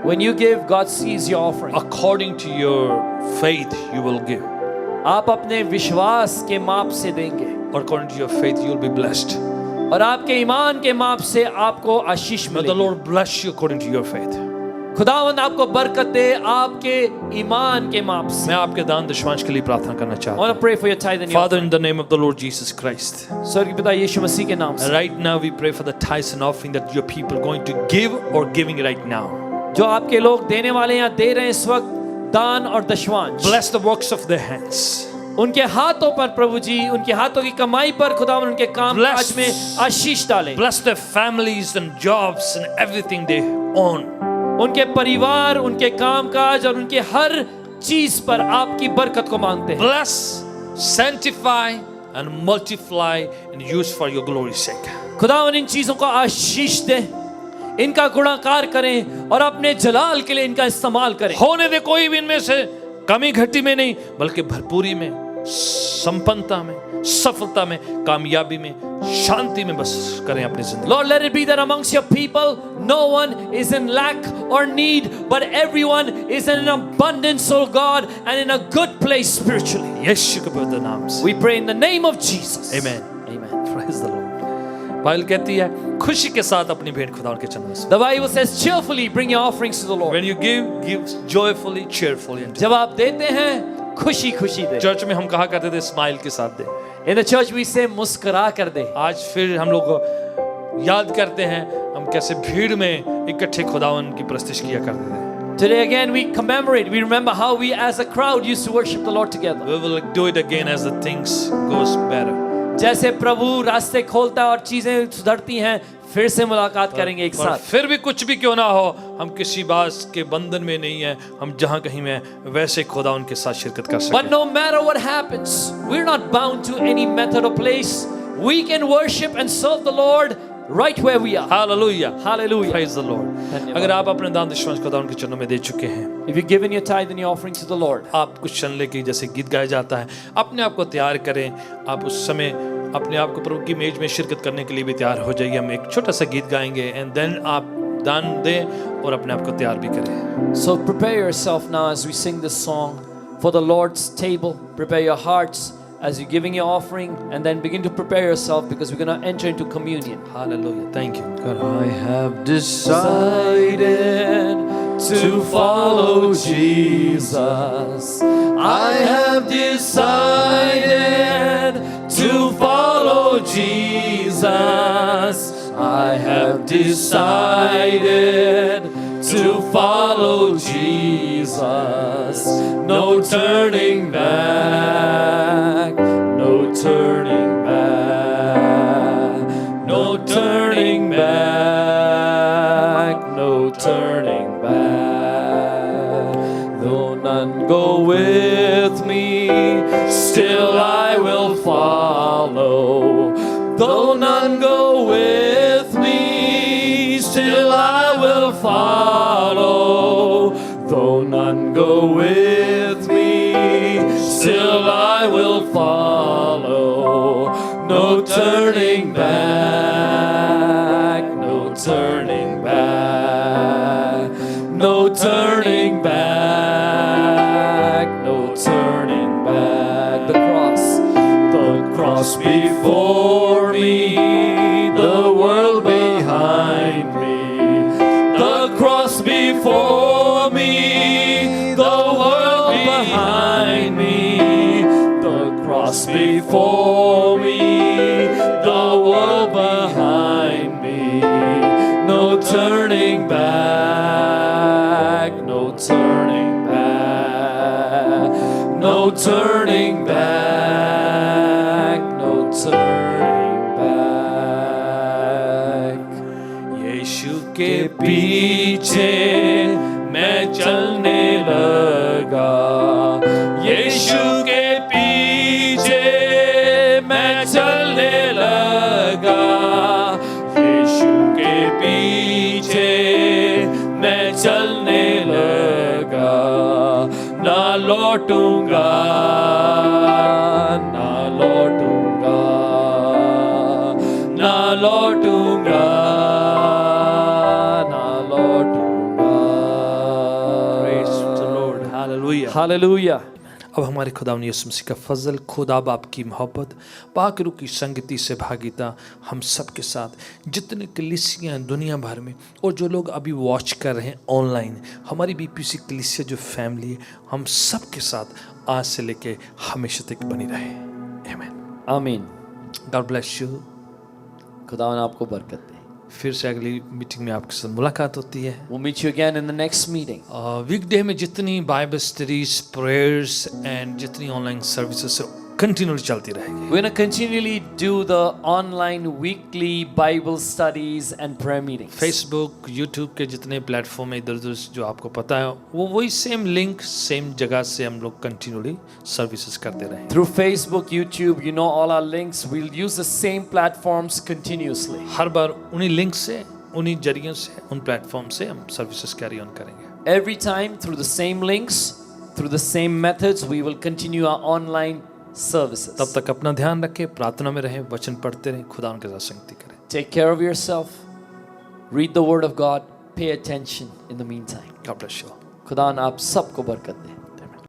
When you give, God sees your offering. According to your faith you will give. आप अपने विश्वास के माप से देंगे Or according to your faith you will be blessed. और आपके ईमान के माप से आपको आशीष May the मिलेगी। Lord bless you according to your faith. खुदावंद आपको बरकत दे आपके ईमान के माप से। मैं आपके दान दशमांश के लिए प्रार्थना करना I चाहता want हूँ। to pray for your tithe and your Father, in the name of the Lord Jesus Christ, स्वर्गीय पिता यीशु मसीह के नाम से right now we pray for the tithes and offering that your people are going to give or giving right now. जो आपके लोग देने वाले हैं या दे रहे हैं इस वक्त दान और दशवांश, Bless the works of their hands. उनके हाथों पर प्रभु जी, उनके हाथों की कमाई पर खुदावंद उनके काम Bless. काज में आशीष डालें। Bless their families and jobs and everything they own. उनके परिवार, उनके कामकाज और उनके हर चीज पर आपकी बरकत को मांगते हैं। Bless, sanctify and multiply and use for your glory's sake. खुदावंद इन चीजों को आशीष दे, इनका गुणाकार करें और अपने जलाल के लिए इनका इस्तेमाल करें। होने दे कोई भी इनमें से कमी घटी में नहीं, बल्कि भरपूरी में संपन्नता में, सफलता में, कामयाबी में, शांति में बस करें अपनी जिंदगी। Lord, let it be that amongst your people, no one is in lack or need, but everyone is in an abundance, oh God, and in a good place spiritually. यीशु के पवित्र नाम से We pray in the name of Jesus. Amen. Amen. Praise the Lord. Bible कहती है खुशी के साथ अपनी भेंट खुदा के चरणों में से। The Bible says, cheerfully bring your offerings to the Lord. When you give joyfully, cheerfully. जब आप देते हैं, खुशी खुशी दे. चर्च में हम कहा करते थे स्माइल के साथ दे। In the church we say, मुस्कुरा कर दे. आज फिर हम लोग याद करते हैं हम कैसे भीड़ में इकट्ठे खुदावन की प्रस्तुति किया करते थे। Today again we commemorate, we remember how we as a crowd used to worship the Lord together. We will do it again as the things goes better. जैसे प्रभु रास्ते खोलता है और चीजें सुधरती हैं, फिर से मुलाकात करेंगे एक साथ। फिर भी कुछ भी क्यों ना हो, हम किसी बात के बंधन में नहीं है, हम जहाँ कहीं में वैसे खुदा उनके साथ शिरकत कर सकते हैं। But no matter what happens, we're not bound to any method or place. We can worship and serve the Lord right where we are. Hallelujah. Hallelujah. Praise the Lord. अगर आप अपने दान दशमांश खुदा उनके चरणों में दे चुके हैं, If you've given your tithe and your offering to the Lord, आप कुछ क्षण लेके जैसे गीत गाया जाता है, अपने आप को तैयार करें। आप उस समय अपने आप को प्रभु की मेज में शिरकत करने के लिए भी तैयार हो जाइए। हम एक छोटा सा गीत गाएंगे एंड देन आप दान दें और अपने आप को तैयार भी करें। so prepare yourself now as we sing this song for the Lord's table. Prepare your hearts as you're giving your offering, and then begin to prepare yourself because we're going to enter into communion. Hallelujah. Thank you. God, I have decided to follow Jesus. I have decided to follow Jesus. I have decided to follow Jesus. No turning back, no turning back, no turning back, no turning back. Though none go with me, still I will follow. Though none go with me, still I will follow. Though none go with me, still I will follow. No turning back, no turning back, no turning back, no turning back. The cross before me, the world behind me. The cross before me, the world behind me. The cross before me, the world behind me. No turning back, no turning back, no turning back, no turning back. यीशु के पीछे मैं चलने लगा, यीशु के पीछे मैं चलने लगा, यीशु के पीछे मैं चलने लगा। ना लौटूंगा, ना लौटूंगा, ना लौटूंगा, ना लौटूंगा। Praise the Lord. Hallelujah. Hallelujah. अब हमारे खुदावंद यीशु मसीह का फजल, खुदा बाप की मोहब्बत, पाक रूह की संगति से भागीता हम सब के साथ, जितने कलीसियाँ दुनिया भर में और जो लोग अभी वॉच कर रहे हैं ऑनलाइन, हमारी बीपीसी कलीसिया जो फैमिली है, हम सब के साथ आज से लेके हमेशा तक बनी रहे। आमीन। आमीन। God bless you. खुदावन आपको बरकत दे। फिर से अगली मीटिंग में आपके साथ मुलाकात होती है। We'll meet you again in the next meeting. वीकडे में जितनी बाइबल स्टडीज, प्रेयर्स एंड जितनी ऑनलाइन सर्विसेज कंटिन्यूली चलती रहेगी। We're going to continually do the online weekly Bible studies and prayer meetings. Facebook, YouTube के जितने प्लेटफॉर्म है इधर उधर जो आपको पता है, वो वही सेम लिंक सेम जगह से हम लोग कंटिन्यूली सर्विसेज करते रहेंगे। Through Facebook, YouTube, you know all our links. We'll use the same platforms continuously. हर बार उन्हीं लिंक से, उन्हीं जरियों से, उन प्लेटफॉर्म से हम सर्विसेज कैरी ऑन करेंगे। Every time through the same links, through the same methods, we will continue our online services. तब तक अपना ध्यान रखें, प्रार्थना में रहें, वचन पढ़ते रहें, खुदा उनके साथ संगति करें। Take care of yourself. Read the word of God. Pay attention in the meantime. God bless you. खुदा आप सबको बरकत दे.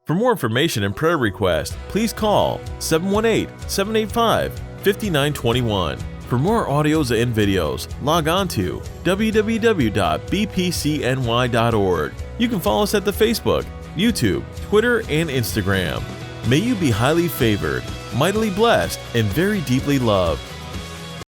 For more information and prayer requests, please call 718-785-5921. For more audios and videos, log on to www.bpcny.org. You can follow us at the Facebook, YouTube, Twitter, and Instagram. May you be highly favored, mightily blessed, and very deeply loved.